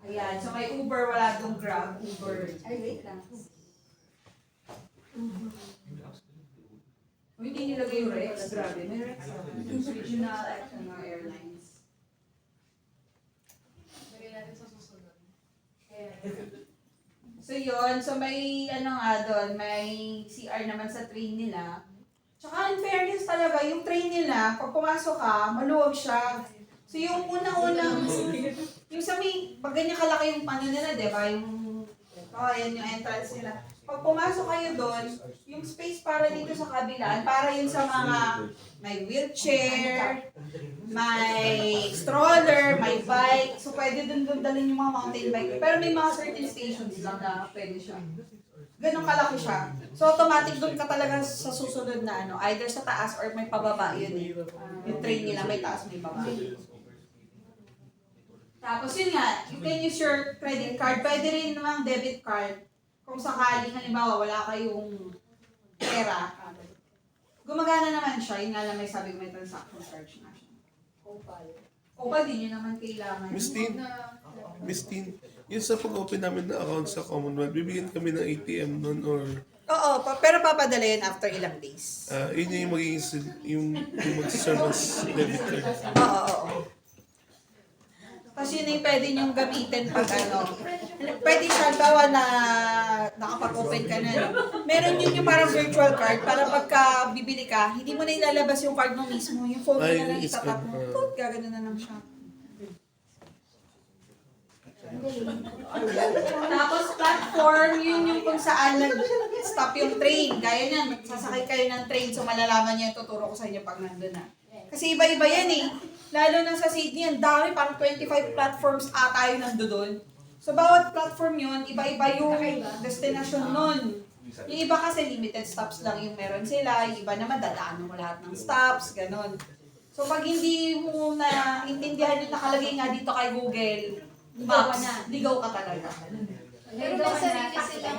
Speaker 1: Ayan. So, may Uber, wala dong Grab. Uber. Ay, wait lang. Oh, hindi nilagay yung Rex. Grabe, may Rex. Regional airlines.
Speaker 10: Lagay natin sa susunod.
Speaker 1: So yun, so may ano nga doon, may CR naman sa train nila. Tsaka in fairness talaga, yung train nila, pag pumasok ka, maluwag siya. So yung unang-unang, yung sa may, pag ganyan kalaki yung ano nila, di ba? Yung, ayan yung entrance nila. Pag pumasok kayo doon, yung space para dito sa kabilaan, para yun sa mga may wheelchair, may stroller, may bike. So pwede doon dalhin yung mga mountain bike. Pero may mga certain stations lang na pwede siya. Ganun kalaki siya. So automatic doon ka talaga sa susunod na ano, either sa taas or may pababa yun eh. Yung train nila may taas, may baba. Tapos yun nga, you can use your credit card. Pwede rin namang debit card. Kung sakaling halimbawa wala kayong pera, gumagana naman siya. Yun nga lang may sabi ko may transaction charge na siya. Opal din yun naman kailangan.
Speaker 2: Miss Tin, yun sa pag-open namin ng account sa Commonwealth, bibigyan kami ng ATM nun or
Speaker 1: Oo, pero papadala yun after ilang days.
Speaker 2: yun yung magiging yung mag-serve as debit card.
Speaker 1: Oo. Tapos yun yung pwede niyong gamitin pag ano. Pwede siya, bawa na nakapag-open ka na. No? Meron yun yung parang virtual card para pagka bibili ka, hindi mo na ilalabas yung card mo mismo. Yung phone mo
Speaker 2: Ay,
Speaker 1: na lang
Speaker 2: is
Speaker 1: itatap mo.
Speaker 2: good.
Speaker 1: Gagano na lang siya. Tapos platform, yun yung kung saan nag-stop yung train. Gaya niyan, sasakay kayo ng train, so malalaman niya, tuturo ko sa inyo pag nandun na. Kasi iba-iba yan eh. Lalo na sa Sydney, ang dami, parang 25 platforms ata yung nandoon. So bawat platform yun, iba-iba yung destination nun. Yung iba kasi limited stops lang yung meron sila, yung iba naman dadaanan mo lahat ng stops, ganun. So pag hindi mo na intindihan yung nakalagay nga dito kay Google Maps, ligaw ka talaga.
Speaker 6: Pero may sarili silang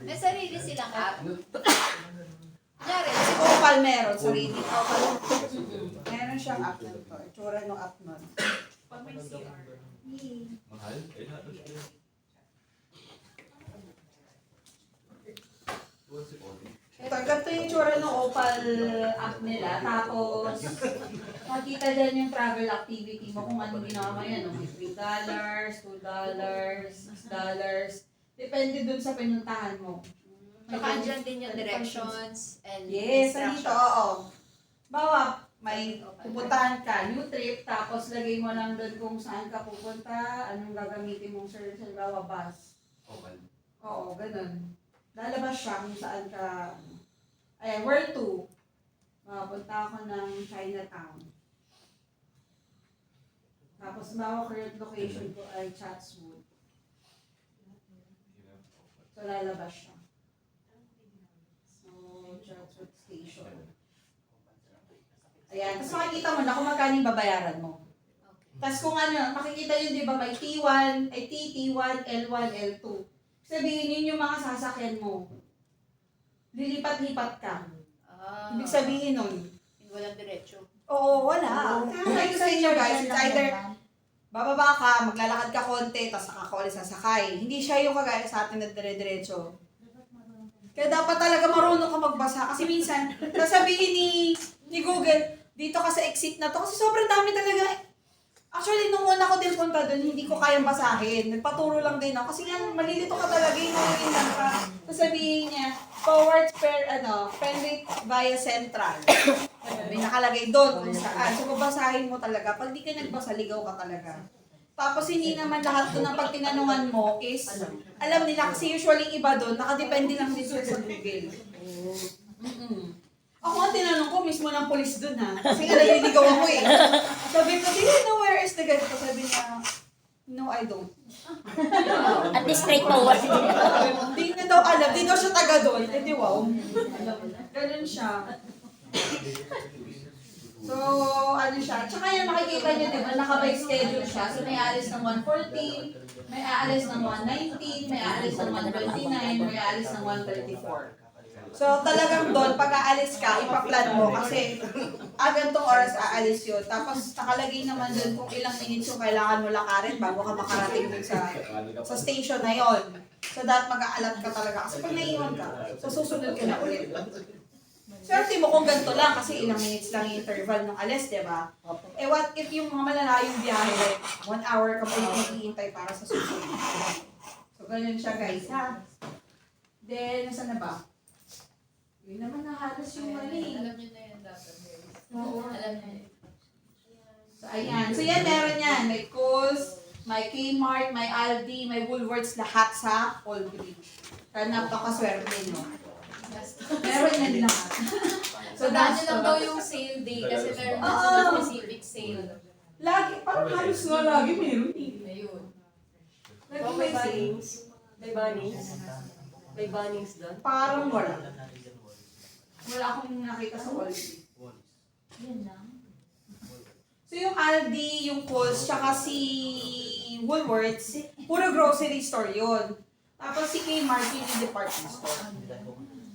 Speaker 6: may sarili silang app. Kunyari,
Speaker 1: Opal meron, sarili. Opal. Meron siyang app na ito. Itsura ng app nun.
Speaker 11: Pag may CR.
Speaker 7: Mahal?
Speaker 1: Ito, ganito yung itsura ng Opal app nila. Tapos, makita dyan yung travel activity mo kung anong ginawa mo yan. May $3, $2, $6. Depende dun sa pinuntahan mo.
Speaker 6: tsaka andyan din yung directions and
Speaker 1: Yes, dito,
Speaker 6: instructions.
Speaker 1: oo. Bawa, may pupuntahan ka, new trip, tapos lagay mo lang doon kung saan ka pupunta, anong gagamitin mong service, bawa bus.
Speaker 7: Opal.
Speaker 1: Oo, ganun. Lalabas siya kung saan ka... Ayan, where to? Punta ako ng Chinatown. Tapos, current location ko ay Chatswood. So, lalabas siya. So, Chatswood Station. Ayan. Tapos makikita mo na kung magkano yung babayaran mo. Tapos kung ano, makikita yun, di ba, may T1, ay T1, L1, L2. Sabihin yun yung mga sasakyan mo. Lilipat-lipat ka. Ibig sabihin nun.
Speaker 6: Walang diretso.
Speaker 1: Oo, wala. Kaya sa inyo guys, it's either bababa ka, maglalakad ka konti, tapos saka ka ulit sasakay. Hindi siya yung kagaya sa atin na dire-diretso. Kaya dapat talaga marunong ka magbasa. Kasi minsan, sasabihin ni Google, dito ka sa exit na to. Kasi sobrang dami talaga. Actually, nung una ko din punta doon, hindi ko kayang basahin. Nagpaturo lang din ako. Kasi nga, malilito ka talaga yung lang ka. Sasabihin niya, forward Penrith via Central. May nakalagay doon kung saan. So, babasahin mo talaga. Pag di ka nagbasa, ligaw ka talaga. Tapos, hindi naman lahat doon ng pag tinanungan mo is, alam nila, kasi usually iba doon, nakadepende lang din sila sa Google. Ako nga tinanong ko mismo ng polis doon ha. Kasi nga naliligaw ako eh. Sabi ko, do you know where is the guy? Sabi niya, no, I don't.
Speaker 9: At least straightforward.
Speaker 1: Di na daw alam. Di daw siya taga doon. Eh di wow. Ganun siya. So, ano siya. Tsaka yan makikita niyo, diba, nakabay schedule siya. So, may aalis ng 1:14, may aalis ng 1:19, may aalis ng 1:29, may aalis ng 1:34. So, talagang doon, pag aalis ka, ipaplan mo kasi gantong oras aalis yun. Tapos, nakalagay naman doon kung ilang minutes yung kailangan mo lakarin bago ka makarating dun sa station na yon. So, dapat mag-aalat ka talaga. Kasi pag naiwan ka, so susunod ka na ulit. Swerte mo kung ganito lang kasi ilang minutes lang yung interval ng alis, di ba? Eh, what if yung mga malalayong biyahe, like 1 hour ka pa yung naghihintay para sa susunod? So, ganun siya, guys, ha? Then, nasaan na ba? Yun naman na halos yung mali.
Speaker 10: Alam niyo na yan dapat, guys.
Speaker 1: Oo.
Speaker 10: Alam niyo yan.
Speaker 1: So, ayan. So, yan, meron yan. May Kohl's, may Kmart, may Aldi, may Woolworths, lahat sa Aldridge. Kaya napakaswerte nyo. Meron yan lahat.
Speaker 10: So, dahil lang daw yung sale day kasi meron na sila specific sale.
Speaker 1: Lagi, parang halos nga lagi meron eh.
Speaker 10: Ayun.
Speaker 1: Lagi may sale.
Speaker 9: May Bunnings. May Bunnings doon.
Speaker 1: Parang wala. Wala akong nakita sa Aldi.
Speaker 9: Yan lang.
Speaker 1: So yung Aldi, yung Kohl's, tsaka si Woolworths, puro grocery store yun. Tapos si Kmart, yung department store.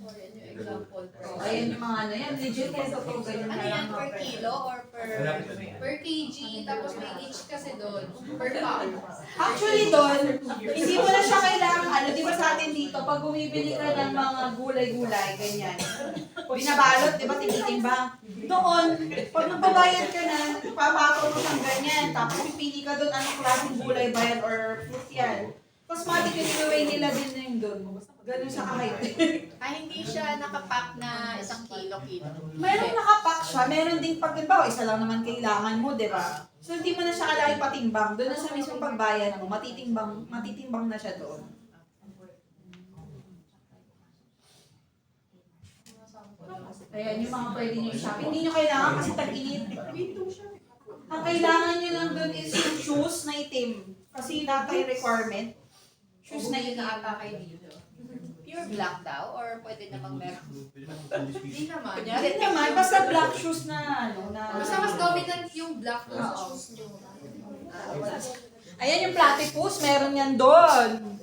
Speaker 10: For yan yung example.
Speaker 1: So, ayan yung mga ano yan. Legit yan sa ito.
Speaker 10: Ano yan? Per kilo or per kg? Tapos may each kasi doon. Per pound.
Speaker 1: Actually doon, hindi mo na siya kailangan, di ba sa atin dito, pag bumibili ka ng mga gulay-gulay, ganyan, binabalot, di ba, tinitimbang. Doon, pag nagbabayad ka na, papato mo siyang ganyan, tapos pipili ka doon anong klaseng gulay ba yan or fruit yan. Tapos matik yung giveaway nila din na yung doon. Ganun sa kahit.
Speaker 6: Hindi siya nakapack na 1 kilo.
Speaker 1: Mayroong nakapack siya, meron ding pag, isa lang naman kailangan mo, di ba? So hindi mo na siya kailangan patimbang. Doon na sa mismong pagbayad mo, matitimbang na siya doon. Ayan, yung mga pwede nyo i-shop. Hindi nyo kailangan kasi tag-init. Ang kailangan nyo lang doon is yung shoes na itim. Kasi lahat tayo requirement. Shoes na
Speaker 10: Bumili
Speaker 1: itim.
Speaker 10: na ata kayo dito.
Speaker 6: Pure black daw or pwede namang meron?
Speaker 10: Hindi naman.
Speaker 1: Hindi naman, basta black shoes na ano. Na,
Speaker 10: Basta mas dominant yung black doon sa shoes nyo.
Speaker 1: Ayan yung platypus, meron yan doon.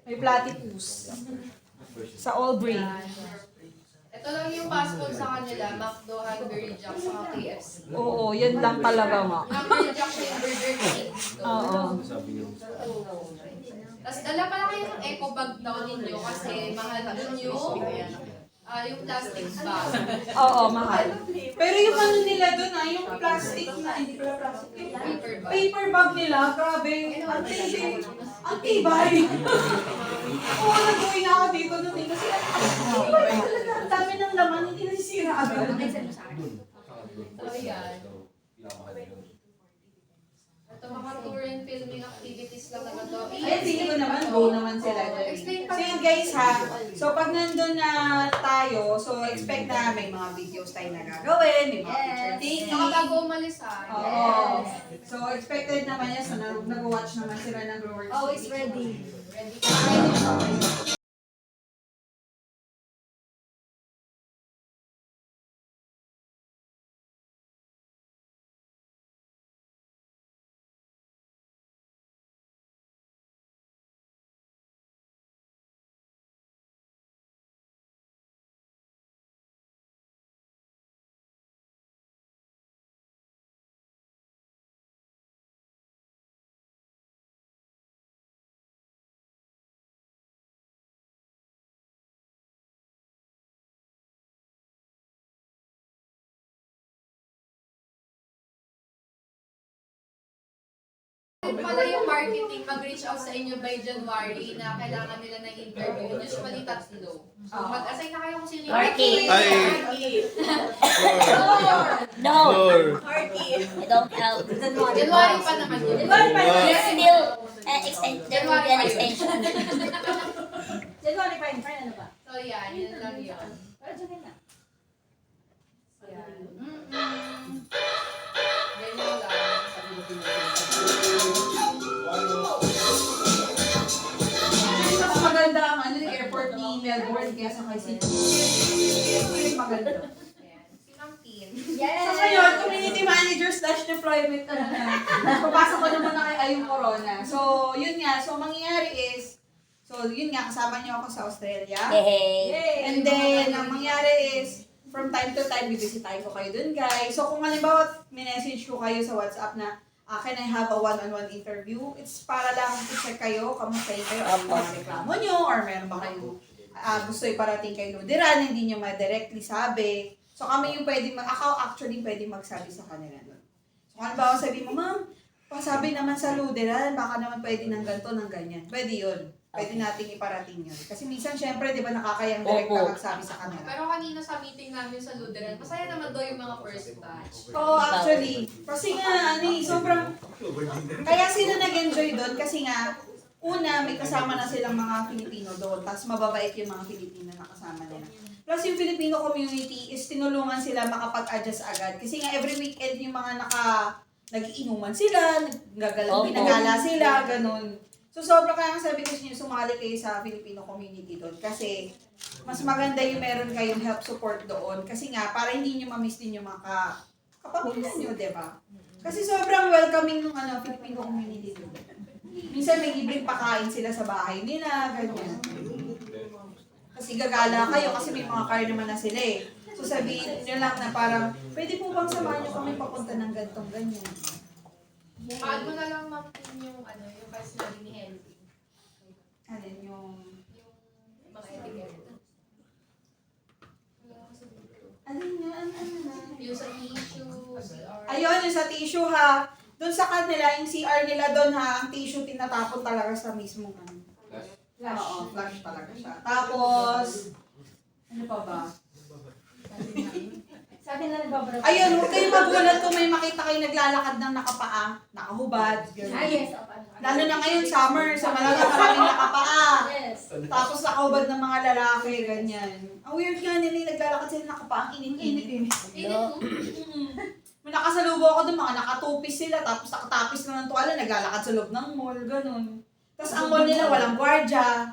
Speaker 1: May platypus. Sa Albury.
Speaker 10: Ito lang yung passport sa kanila, McDo, Hungry Jack, saka KFC.
Speaker 1: Oo, yan lang talaga nga.
Speaker 10: Hungry Jack siya yung Burger King dito.
Speaker 1: Oo.
Speaker 10: Tapos dala pala kayo ng eco bag daw ninyo kasi mahal dun yung plastic bag.
Speaker 1: Oo, mahal. Pero yung ano nila doon yung plastic na, hindi pala plastic.
Speaker 10: Paper bag.
Speaker 1: Paper bag nila, grabe. Ang tibay. Ang tibay. Oo, nag-uwi na ako dito noon eh. Kasi ang tibay talaga. Ang dami ng laman, hindi nasisira agad.
Speaker 10: So yan. Ito Ito mga tour and filming activities lang naman to.
Speaker 1: Ay, feeling ko naman, go naman sila dyan.
Speaker 10: Explain
Speaker 1: So
Speaker 10: pa
Speaker 1: yun guys ha, so pag nandun na tayo, so expect na may mga videos tayo na gagawin, may mga picture taking.
Speaker 10: Saka bago umalis ha.
Speaker 1: Oo. So expected naman yan, so nag-watch naman sila ng Growers.
Speaker 5: Always ready.
Speaker 10: Ready
Speaker 1: Ready na kayo.
Speaker 10: Kung pala yung marketing, mag-reach out sa inyo by January na kailangan nila ng interview, usually tatlo. So, mag-assign na kayo kung sino yung
Speaker 9: Marky.
Speaker 2: Ay!
Speaker 9: No,
Speaker 2: Floor.
Speaker 9: I don't have.
Speaker 10: January pa naman yun.
Speaker 9: It's still there will be an extension.
Speaker 5: January pa yun, friend, ano ba?
Speaker 10: So, yan. Yun lang yun.
Speaker 5: Pero dyan na.
Speaker 10: Yan. Ganyan lang.
Speaker 1: Mas maganda ang yung airport ni Melbourne kaysa kay Sydney. Maganda.
Speaker 10: Ayan. Sinang team?
Speaker 5: Yes!
Speaker 1: So ngayon, community manager / deployment na naman. Papasok ko naman na kay Ayong Corona. So, yun nga. So, mangyayari is, so, yun nga, kasama niyo ako sa Australia.
Speaker 9: Hey.
Speaker 1: And then, ang mangyayari is, from time to time, bibisitahin ko kayo dun, guys. So, kung halimbawa, minessage ko kayo sa WhatsApp na, can I have a one-on-one interview? It's para lang i-check kayo, kamustahin kayo, ano mga reklamo nyo, or meron ba kayo gusto iparating kay Luderan, hindi nyo ma-directly sabi. So, kami yung ako actually pwede magsabi sa kanila nun. So, kung halimbawa sabi mo, ma'am, pasabi naman sa Luderan, baka naman pwede ng ganito, ng ganyan. Pwede yun. Pwede nating iparating yun. Kasi minsan, syempre, di ba, nakakayang direct na magsabi sa kanila.
Speaker 10: Pero kanina sa meeting namin sa Lutheran, masaya naman daw yung mga first batch.
Speaker 1: Oo, actually. Kasi nga, sobrang... Kaya sila nag-enjoy doon kasi nga, una, may kasama na silang mga Filipino doon, tapos mababait yung mga Filipino na kasama nila. Plus yung Filipino community is tinulungan sila makapag-adjust agad. Kasi nga every weekend yung mga nag-iinuman sila, pinagala sila, ganun. So sobra kaya sabi ko sa inyo, sumali kayo sa Filipino community doon. Kasi mas maganda yung meron kayong help support doon. Kasi nga, para hindi nyo ma-miss din yung mga kapamilya nyo, di ba? Kasi sobrang welcoming ng Filipino community doon. Minsan may libreng pakain sila sa bahay nila, ganyan. Kasi gagala kayo kasi may mga car naman na sila eh. So sabihin nyo lang na parang, pwede po bang samahan nyo kami papunta ng gantong ganyan?
Speaker 10: Paad mo na lang ma'am yung yung personal ni Henry.
Speaker 1: Alin yung...
Speaker 10: Yung mga etiquette.
Speaker 1: Alin yun? Ano na?
Speaker 10: Yung sa tissue, CR.
Speaker 1: Ayun, yung sa tissue ha. Doon sa kanila, yung CR nila doon ha, ang tissue tinatapon talaga sa mismong
Speaker 7: Flash?
Speaker 1: Oo, flash talaga siya. Tapos, ano pa ba?
Speaker 5: Sabi na nagbabarap.
Speaker 1: Ayun, huwag kayong magulat kung may makita kayo naglalakad ng nakapaa, nakahubad, gano'n.
Speaker 5: Yes.
Speaker 1: Lalo na ngayon, summer, sa Malaga maraming nakapaa.
Speaker 5: Yes.
Speaker 1: Tapos nakahubad ng mga lalaki, ganyan. Ang weird nga nila, naglalakad sila nakapaa, ang init-init. May nakasalubo ako doon, mga nakatupis sila, tapos nakatapis lang ng tuwala, naglalakad sa loob ng mall, gano'n. Tapos ang mall nila, walang gwardya.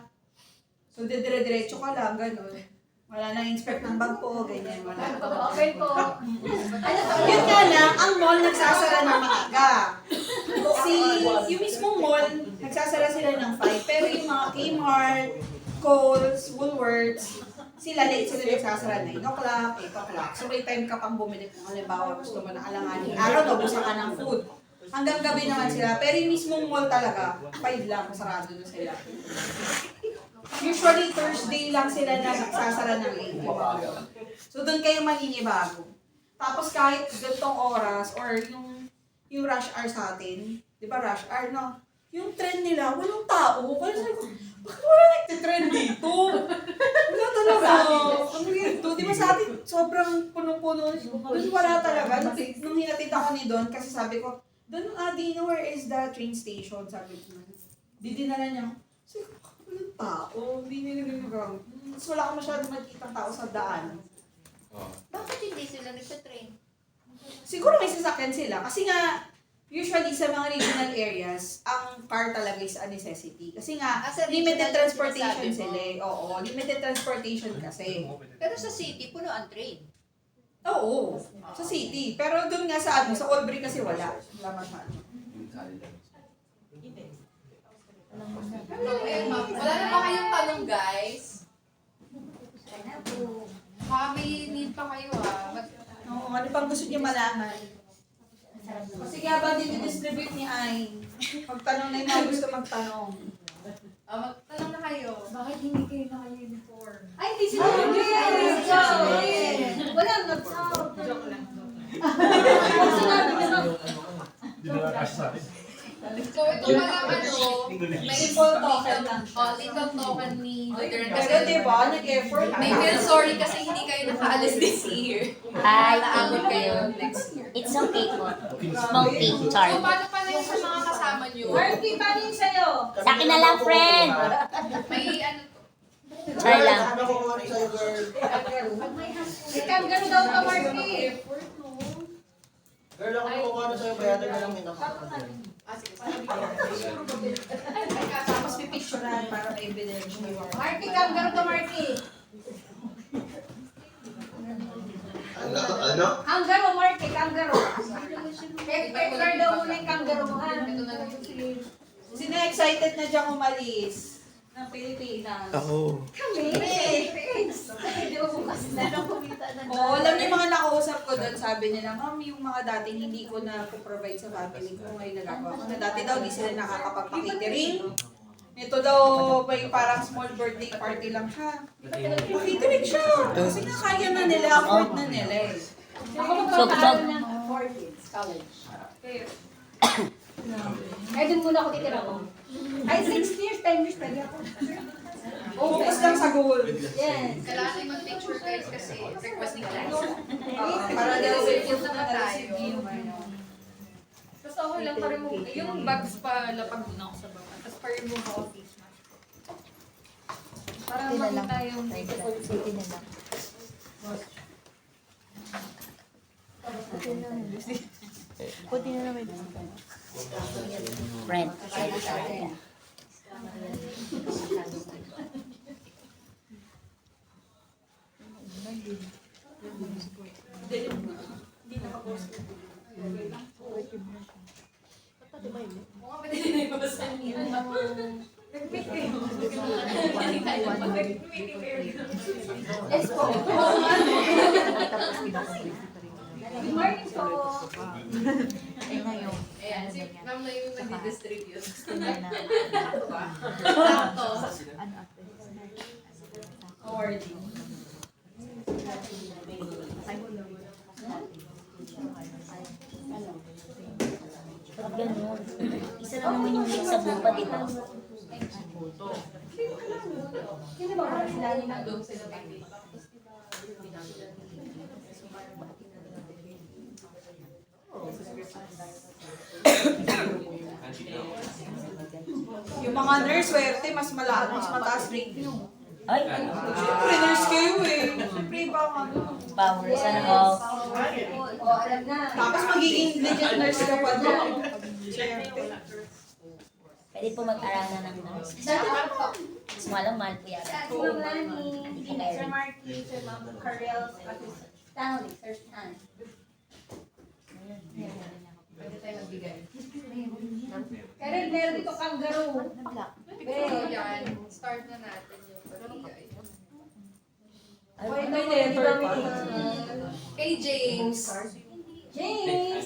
Speaker 1: So, dire-diretso ka lang, gano'n. Wala nang inspect ng bag po, ganyan, wala.
Speaker 5: Okay po.
Speaker 1: Yun nga lang, ang mall nagsasara ng maaga. Yung mismong mall, nagsasara sila ng 5, pero yung mga Kmart, Kohl's, Woolworths, sila late sila nagsasara 9 o'clock, 8 o'clock. So may time ka pang bumili kung halimbawa gusto mo na alanganin. Araw, naubusan ka ng food. Hanggang gabi naman sila, pero yung mismong mall talaga, 5 lang, sarado na sila. Usually Thursday lang sila na nagsasara ng 8. So doon kayo maninibago. Tapos kahit ganitong oras or yung rush hour sa atin, di ba rush hour, no? Yung trend nila, walang tao. Kaya sabi ko, bakit wala nagtitrend dito? Wala talaga. Ang weird to. Di ba sa atin, sobrang punong-puno. Doon wala talaga. Nung hinatid ako ni Don, kasi sabi ko, Doon, Dino, where is the train station? Sabi ko na. Di dinala niya. Sabi ko, walang tao. Hindi nila ginagamit. Tapos wala akong masyadong magkitang tao sa daan.
Speaker 6: Bakit hindi sila nagsa-train?
Speaker 1: Siguro may sasakyan sila. Kasi nga, usually sa mga regional areas, ang car talaga is a necessity. Kasi nga,
Speaker 6: As a
Speaker 1: limited
Speaker 6: regional,
Speaker 1: transportation
Speaker 6: sinasabi mo.
Speaker 1: sila eh. Oo, limited transportation kasi.
Speaker 6: Pero sa city, puno ang train.
Speaker 1: Oo, sa city. Pero doon nga sa sa Albury kasi wala. Wala masyado.
Speaker 10: Wala na ba kayong tanong, guys? Baka may need pa kayo
Speaker 1: Oo, ano pang gusto niyo malaman? Kasi nga ba distribute ni Ay? Magtanong na yung mga gusto magtanong.
Speaker 10: Magtanong na kayo.
Speaker 11: Bakit hindi kayo naka-uniform?
Speaker 5: Ay, hindi sila wala, nag-out.
Speaker 11: Joke lang.
Speaker 7: Di ba nakasya sa akin?
Speaker 10: So, ito palang may
Speaker 1: Simple token lang.
Speaker 10: little token ni Lutheran.
Speaker 1: Pero diba, nag-effort.
Speaker 10: May feel sorry kasi hindi kayo nakaalis this year.
Speaker 9: Ay,
Speaker 10: Nakaabot kayo next year.
Speaker 9: it's okay po. Smoking, char.
Speaker 10: So, paano pala yung sa mga kasama nyo?
Speaker 5: Marky, paano yung sa'yo?
Speaker 9: Sa akin na lang, friend.
Speaker 10: May ano
Speaker 9: Char lang.
Speaker 8: Ano ko ano sa'yo, girl?
Speaker 5: Ikaw, gano'n daw ka, Marky.
Speaker 8: Girl, ako ko ano sa'yo, bayaran ka lang yung
Speaker 1: Tapos pipicturean para may evidence niyo.
Speaker 5: Marky, kangaroo ka, Marky.
Speaker 8: Ano?
Speaker 5: Kangaroo, Marky, kangaroo. Pepper daw muna yung kangaroo mo, ha?
Speaker 10: ito na lang yung
Speaker 1: Sino excited na diyang umalis ng Pilipinas?
Speaker 2: Ako.
Speaker 5: Kami. Hindi mo bukas na lang kumita na.
Speaker 1: Oo, alam niyo yung mga nakausap ko doon, sabi nila, ma'am, yung mga dating hindi ko na provide sa family ko, ngayon nagagawa ko. Na dati daw, di sila nakakapagpa-catering. Ito daw, may parang small birthday party lang siya. Pa-catering siya. Kasi nga kaya na nila, afford na nila eh.
Speaker 5: Ako
Speaker 9: Sog-sog.
Speaker 5: magpapalo ng 4 kids, college. Eh, dun muna ako titira ko. Ay, 6 years, 10 years, pwede ako.
Speaker 1: Focus lang sa goal.
Speaker 5: Yes.
Speaker 10: Kailangan yung mag-picture guys kasi request ni class.
Speaker 1: Para daw
Speaker 10: Yung naman tayo.
Speaker 1: na-receive yung ano.
Speaker 11: Tapos okay lang, pa-remove. Yung bags pa, lapag doon ako sa baba. Tapos pa-remove ako face mask. Para makita yung
Speaker 9: Sige na lang. Puti na naman. Friend.
Speaker 10: Mga pwede na yung babasan niya.
Speaker 5: Yes po. Good morning po.
Speaker 10: Ayan, si ma'am na yung nag-distribute.
Speaker 1: Awarding.
Speaker 9: Pag gano'n, isa lang naman yung mix sa bupa, di ba?
Speaker 5: Sino ba ba sila ni Mag?
Speaker 10: Doon sila may
Speaker 1: Yung mga nurse, swerte, mas mataas rate nyo.
Speaker 9: Ay,
Speaker 1: Siyempre, nurse kayo eh. Siyempre, iba ang ano.
Speaker 9: power sa all.
Speaker 5: O, alam na.
Speaker 1: Tapos magiging legit nurse ka pa doon.
Speaker 9: Pwede po mag-aralan ng nurse. Mas mahal po yata.
Speaker 5: Sa Ma'am Lani, Sir Marky, Sir Ma'am Carel, Stanley, Sir Stan.
Speaker 10: pwede tayo magbigay.
Speaker 5: Carel, meron dito kangaroo.
Speaker 10: So yan, start na natin yung pagbigay.
Speaker 5: Pwede may letter pa.
Speaker 10: Kay James.
Speaker 5: James!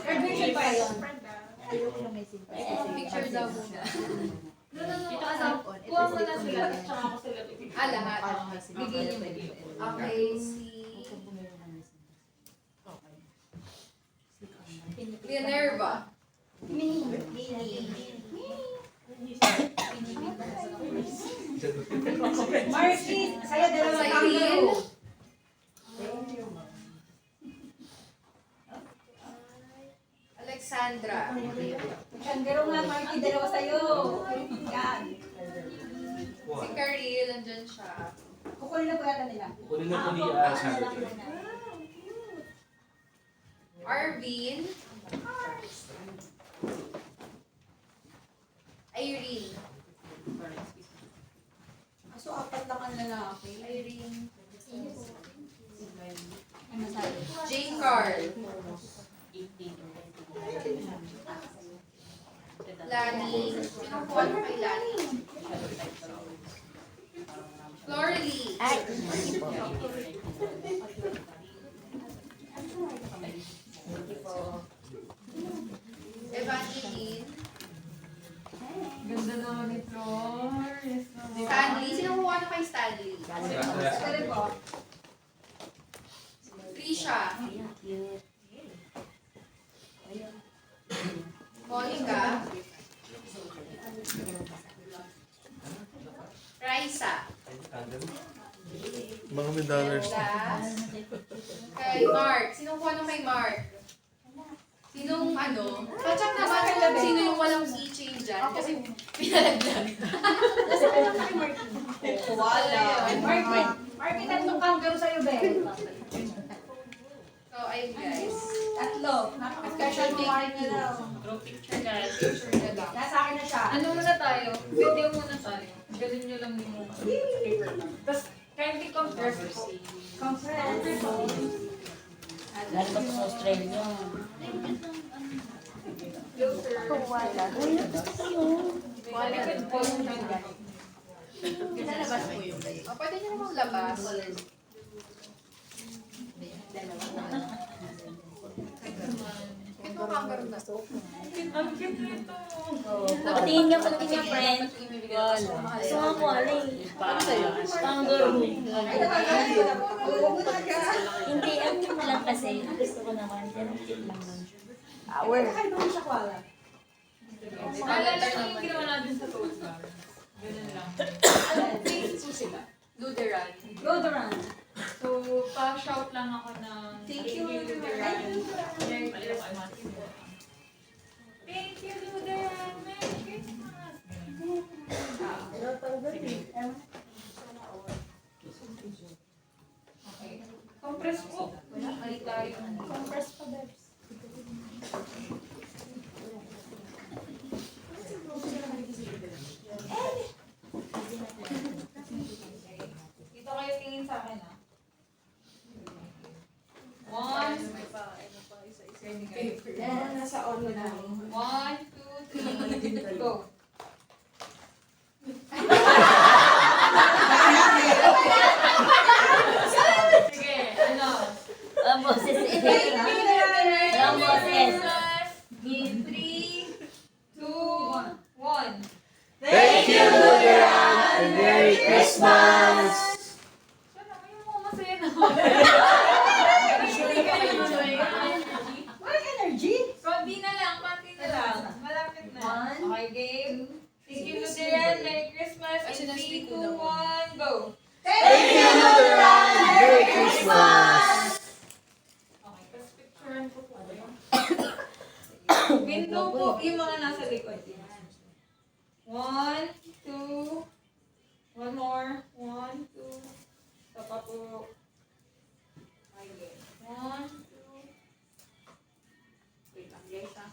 Speaker 5: Graduation pa yun.
Speaker 10: Picture daw muna.
Speaker 11: Dito ka sa, kuha mo na sila, at saka ako sila bibigyan.
Speaker 10: Lahat.
Speaker 11: Bigyan niyo.
Speaker 10: Okay, si Minerva.
Speaker 5: Marcy, sa'yo dalawang kangaroo.
Speaker 10: Alexandra.
Speaker 5: Kangaroo nga, Marcy, dalawa sa'yo. Yan.
Speaker 10: Si Karil, nandyan siya.
Speaker 5: Kukunin na po yata nila.
Speaker 7: Kunin na po ni Sarah.
Speaker 10: Arvin. Irene.
Speaker 1: So, apat lang ang lalaki.
Speaker 10: Irene.
Speaker 5: Ano sa'yo?
Speaker 10: Jane Carl. Lani. Sinong kuha mo kay Lani? Floralie.
Speaker 9: Ay, hindi po.
Speaker 10: Evangeline.
Speaker 11: Ganda naman ito. Yes, ma'am.
Speaker 10: Stanley. Sinong kuha mo kay Stanley?
Speaker 5: Sorry po.
Speaker 10: Trisha.
Speaker 9: Cute.
Speaker 10: Monica. Raisa.
Speaker 2: Mga may dollars.
Speaker 10: Last. Kay Mark. Sinong kuha nung kay Mark? Sinong ano? Pacheck naman kung sino yung walang keychain dyan. Kasi pinalaglag.
Speaker 5: Nasa kayo na kay Marky?
Speaker 1: Wala.
Speaker 5: Marky, Marky, tatlong kangaroo sa'yo, be.
Speaker 10: So, ayun guys.
Speaker 5: Tatlo. Napaka-special mo, Marky.
Speaker 11: Draw picture guys. Picture na lang.
Speaker 5: Nasa akin na siya.
Speaker 11: Ano muna tayo? Video muna tayo. Galing nyo lang yung paper lang. Tapos, kindly compress po.
Speaker 5: Conference.
Speaker 9: Galing pa sa Australia.
Speaker 3: Wala.
Speaker 11: Malikod po yung
Speaker 10: Pinalabas mo yung pwede nyo namang labas. Ito kangaroo na to.
Speaker 11: Ang cute nito.
Speaker 9: Patingin nga pati yung friend. Gusto nga ko, alay. Kangaroo. Hindi, ang cute lang kasi. Gusto ko naman. Pero ang cute lang nun.
Speaker 5: Where? Kaya doon siya kwala.
Speaker 11: Naalala ko yung ginawa natin sa Toast Bar. Ganun lang. Anong place po sila? Lutheran.
Speaker 5: Deodorant.
Speaker 11: So, pa-shout lang ako ng
Speaker 5: Thank you,
Speaker 11: Lutheran. Merry Christmas. Thank you, Lutheran. Merry Christmas. Okay. Compress po. Ay tayo.
Speaker 5: Compress pa, Bebs.
Speaker 11: Dito kayo tingin sa akin, ah. One.
Speaker 1: Yan, nasa on na.
Speaker 11: 1, 2, 3, go. Sige, ano?
Speaker 9: Ang boses eh. Ang boses.
Speaker 11: In 3, 2, 1.
Speaker 2: Thank you, Lutheran, and Merry Christmas!
Speaker 11: Sana, may mga masaya na.
Speaker 5: What energy?
Speaker 11: Konti na lang, konti na lang. Malapit na. Okay, game. Thank you, Lutheran. Merry Christmas. In 3, 2, 1, go.
Speaker 2: Thank you, Lutheran, and Merry Christmas!
Speaker 11: Okay, tapos picturean ko po kayo. Window po, yung mga nasa likod. 1, 2, one more. 1, 2. Isa pa po. Okay, 1, 2. Wait lang, guys, ha.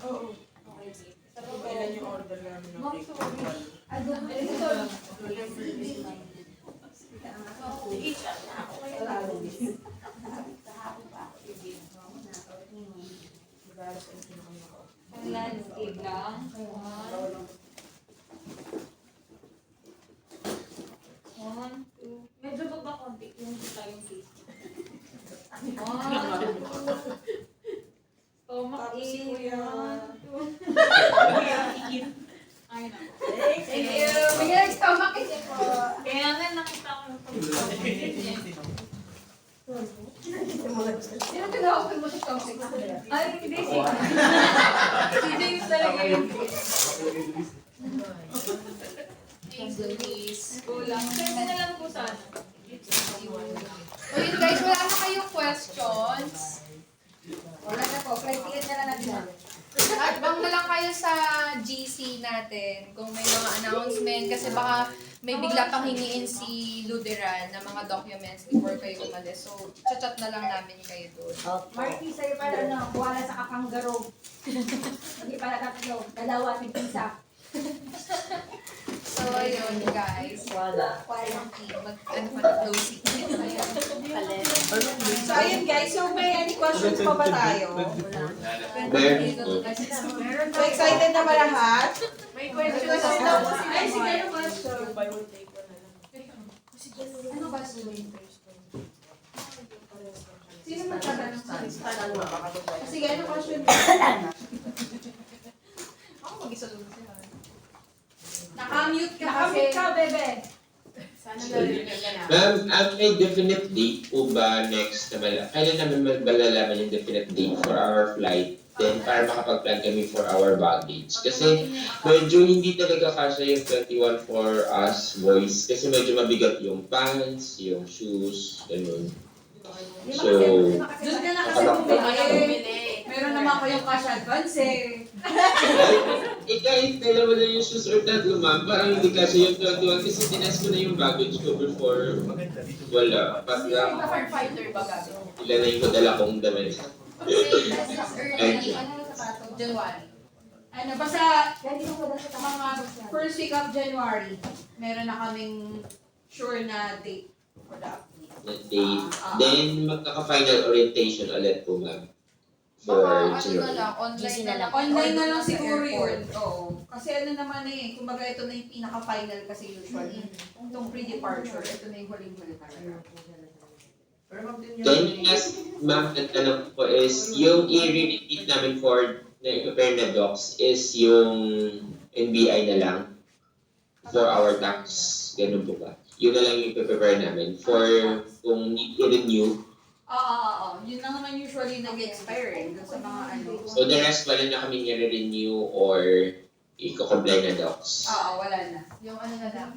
Speaker 1: Oo.
Speaker 11: Isa pa po.
Speaker 1: Kailan yung order namin ng
Speaker 11: Ma'am,
Speaker 1: cake?
Speaker 11: sorry. Ang landscape lang. 1, 2. Medyo baba konti yung tayong face. 1, 2. Stomach
Speaker 1: Tapos si
Speaker 11: in.
Speaker 1: Kuya.
Speaker 11: 1, 2. Ay, nako.
Speaker 5: Thank you. Bigyan ng stomach kasi po.
Speaker 11: Kaya nga nakita ko yung pag-stomach.
Speaker 10: Thanks, Luis.
Speaker 11: Kulang. Send na lang po sana.
Speaker 10: So yun guys, wala na kayong questions.
Speaker 5: Wala na po, flight ticket na lang natin.
Speaker 10: At bang na lang kayo sa GC natin kung may mga announcement kasi baka may bigla pang hingiin si Luderan na mga documents before kayo umalis. So, chat na lang namin kayo doon.
Speaker 5: Marty, sa'yo pala no, kuha na sa kapanggaro. Hindi pala tatlo, dalawa, tig-isa.
Speaker 10: So, ayun guys.
Speaker 9: Wala.
Speaker 10: Ano pa na closing.
Speaker 1: So, ayun guys. So, may any questions pa ba tayo? So, excited na ba lahat?
Speaker 11: May
Speaker 1: Question
Speaker 11: question
Speaker 1: daw
Speaker 11: na
Speaker 1: po si
Speaker 11: Ay, sige,
Speaker 1: Mark.
Speaker 11: ano question?
Speaker 5: Ano ba sila?
Speaker 1: Sino magtatanong sa sige, ano question?
Speaker 10: Ako mag-isa lang siya.
Speaker 1: Naka-mute ka kasi.
Speaker 5: Nakamit ka, bebe.
Speaker 1: Sana narinig ka na.
Speaker 12: Ma'am, may definite date po ba next na kailan namin malalaman yung definite date for our flight? Then, para makapag-plan kami for our baggage. Kasi, medyo hindi talaga kasya yung 21 for us boys. Kasi medyo mabigat yung pants, yung shoes, ganun. So,
Speaker 1: Doon ka na kasi bumili. Meron naman kayong cash advance eh.
Speaker 12: kahit dalawa na yung shoes or tatlo, ma'am, parang hindi kasya yung 21 kasi tinas ko na yung baggage ko before. Wala. Pat lang.
Speaker 10: Firefighter ba gabi?
Speaker 12: Ilan na yung madala kong damit.
Speaker 10: Early, January.
Speaker 1: Ano, basta mga first week of January, meron na kaming sure na date for the update.
Speaker 12: Na date. Then, magkaka-final orientation ulit po, ma'am. For
Speaker 10: Baka ano na
Speaker 12: January.
Speaker 10: lang, online na lang.
Speaker 1: Online na lang
Speaker 10: Sa
Speaker 1: siguro
Speaker 10: airport.
Speaker 1: yun. Oo. Kasi ano naman eh, kumbaga ito na yung pinaka-final kasi usually. Itong pre-departure, ito na yung huling-huli talaga.
Speaker 12: Then, last, ma'am, ang tanong ko is, yung i-repeat namin for na-prepare na docs is yung NBI na lang for our tax. Ganun po ba? Yun na lang yung prepare namin for kung need i-renew.
Speaker 1: Oo. Yun lang naman usually nag-expire eh. Dun sa mga ano.
Speaker 12: So, the rest wala na kami i-renew or i-comply na docs.
Speaker 1: Oo, wala na.
Speaker 10: Yung ano na lang,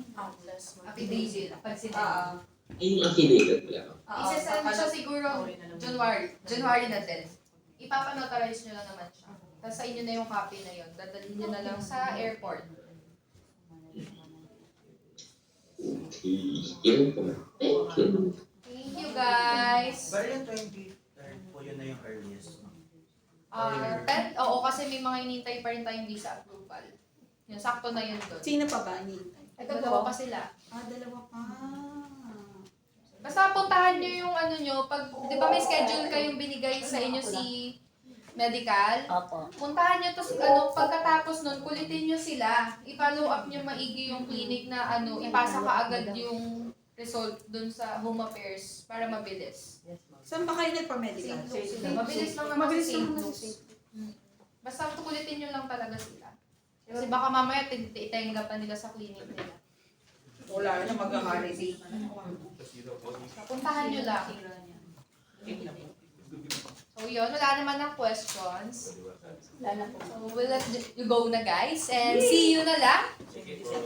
Speaker 10: affidavit.
Speaker 1: Oo.
Speaker 12: Ay, yung affiliated po lang.
Speaker 10: Isasend siya siguro January na din. Ipapanotarize nyo lang naman siya. Tapos sa inyo na yung copy na yun. Dadalhin nyo na lang sa airport.
Speaker 12: Okay. Yun po, ma'am. Thank you.
Speaker 10: Thank you guys!
Speaker 8: Pero yung 23rd po, yun na yung earliest.
Speaker 10: Oo, kasi may mga hinintay pa rin tayong visa approval. Yung sakto na yun doon.
Speaker 1: Sino pa ba?
Speaker 10: Dalawa pa sila.
Speaker 1: Dalawa pa.
Speaker 10: Basta puntahan nyo yung ano nyo, pag, di ba may schedule kayong binigay sa inyo si medical?
Speaker 9: Opo.
Speaker 10: Puntahan nyo to, ano, pagkatapos nun, kulitin nyo sila. I-follow up nyo maigi yung clinic na ano, ipasa ka agad yung result dun sa home affairs para mabilis.
Speaker 1: Saan ba kayo nagpa-medical?
Speaker 10: Mabilis lang naman sa St. Luke's. Basta kulitin nyo lang talaga sila. Kasi baka mamaya itenggapan nila sa clinic nila.
Speaker 1: Wala na mag-harity.
Speaker 10: Puntahan nyo lang. So yun, wala naman ng questions.
Speaker 5: Wala na po.
Speaker 10: So we'll let you go na guys. And see you na lang.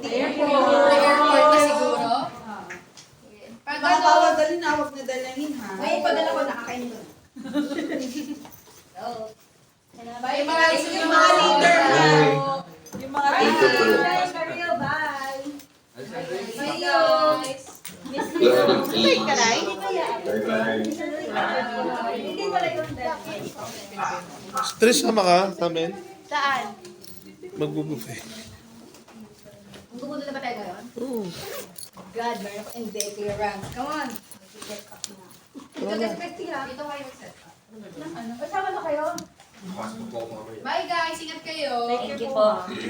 Speaker 1: Airport.
Speaker 10: Sa airport na siguro. Pag
Speaker 1: Mga
Speaker 10: ano,
Speaker 1: bawal dalhin na, huwag na dalhin ha.
Speaker 5: May padala ko, nakakain doon.
Speaker 10: bye mga
Speaker 1: Yung mga leader ha. Yung mga leader.
Speaker 5: Bye, Mario, bye.
Speaker 10: Bye guys.
Speaker 3: Wait ka na, hindi ba yan?
Speaker 12: Bye-bye.
Speaker 5: Hindi pala yun.
Speaker 2: Stress sama ka sa amin?
Speaker 3: Saan?
Speaker 2: Magbubuffet.
Speaker 5: Magbubudo na ba tayo ngayon?
Speaker 2: Oo.
Speaker 5: God, meron ako hindi, Kuya Ram. Come on. Ito respect ha.
Speaker 10: Dito kayo set up.
Speaker 5: Ano? Kasama na kayo?
Speaker 10: Bye guys, ingat kayo.
Speaker 9: Thank you po.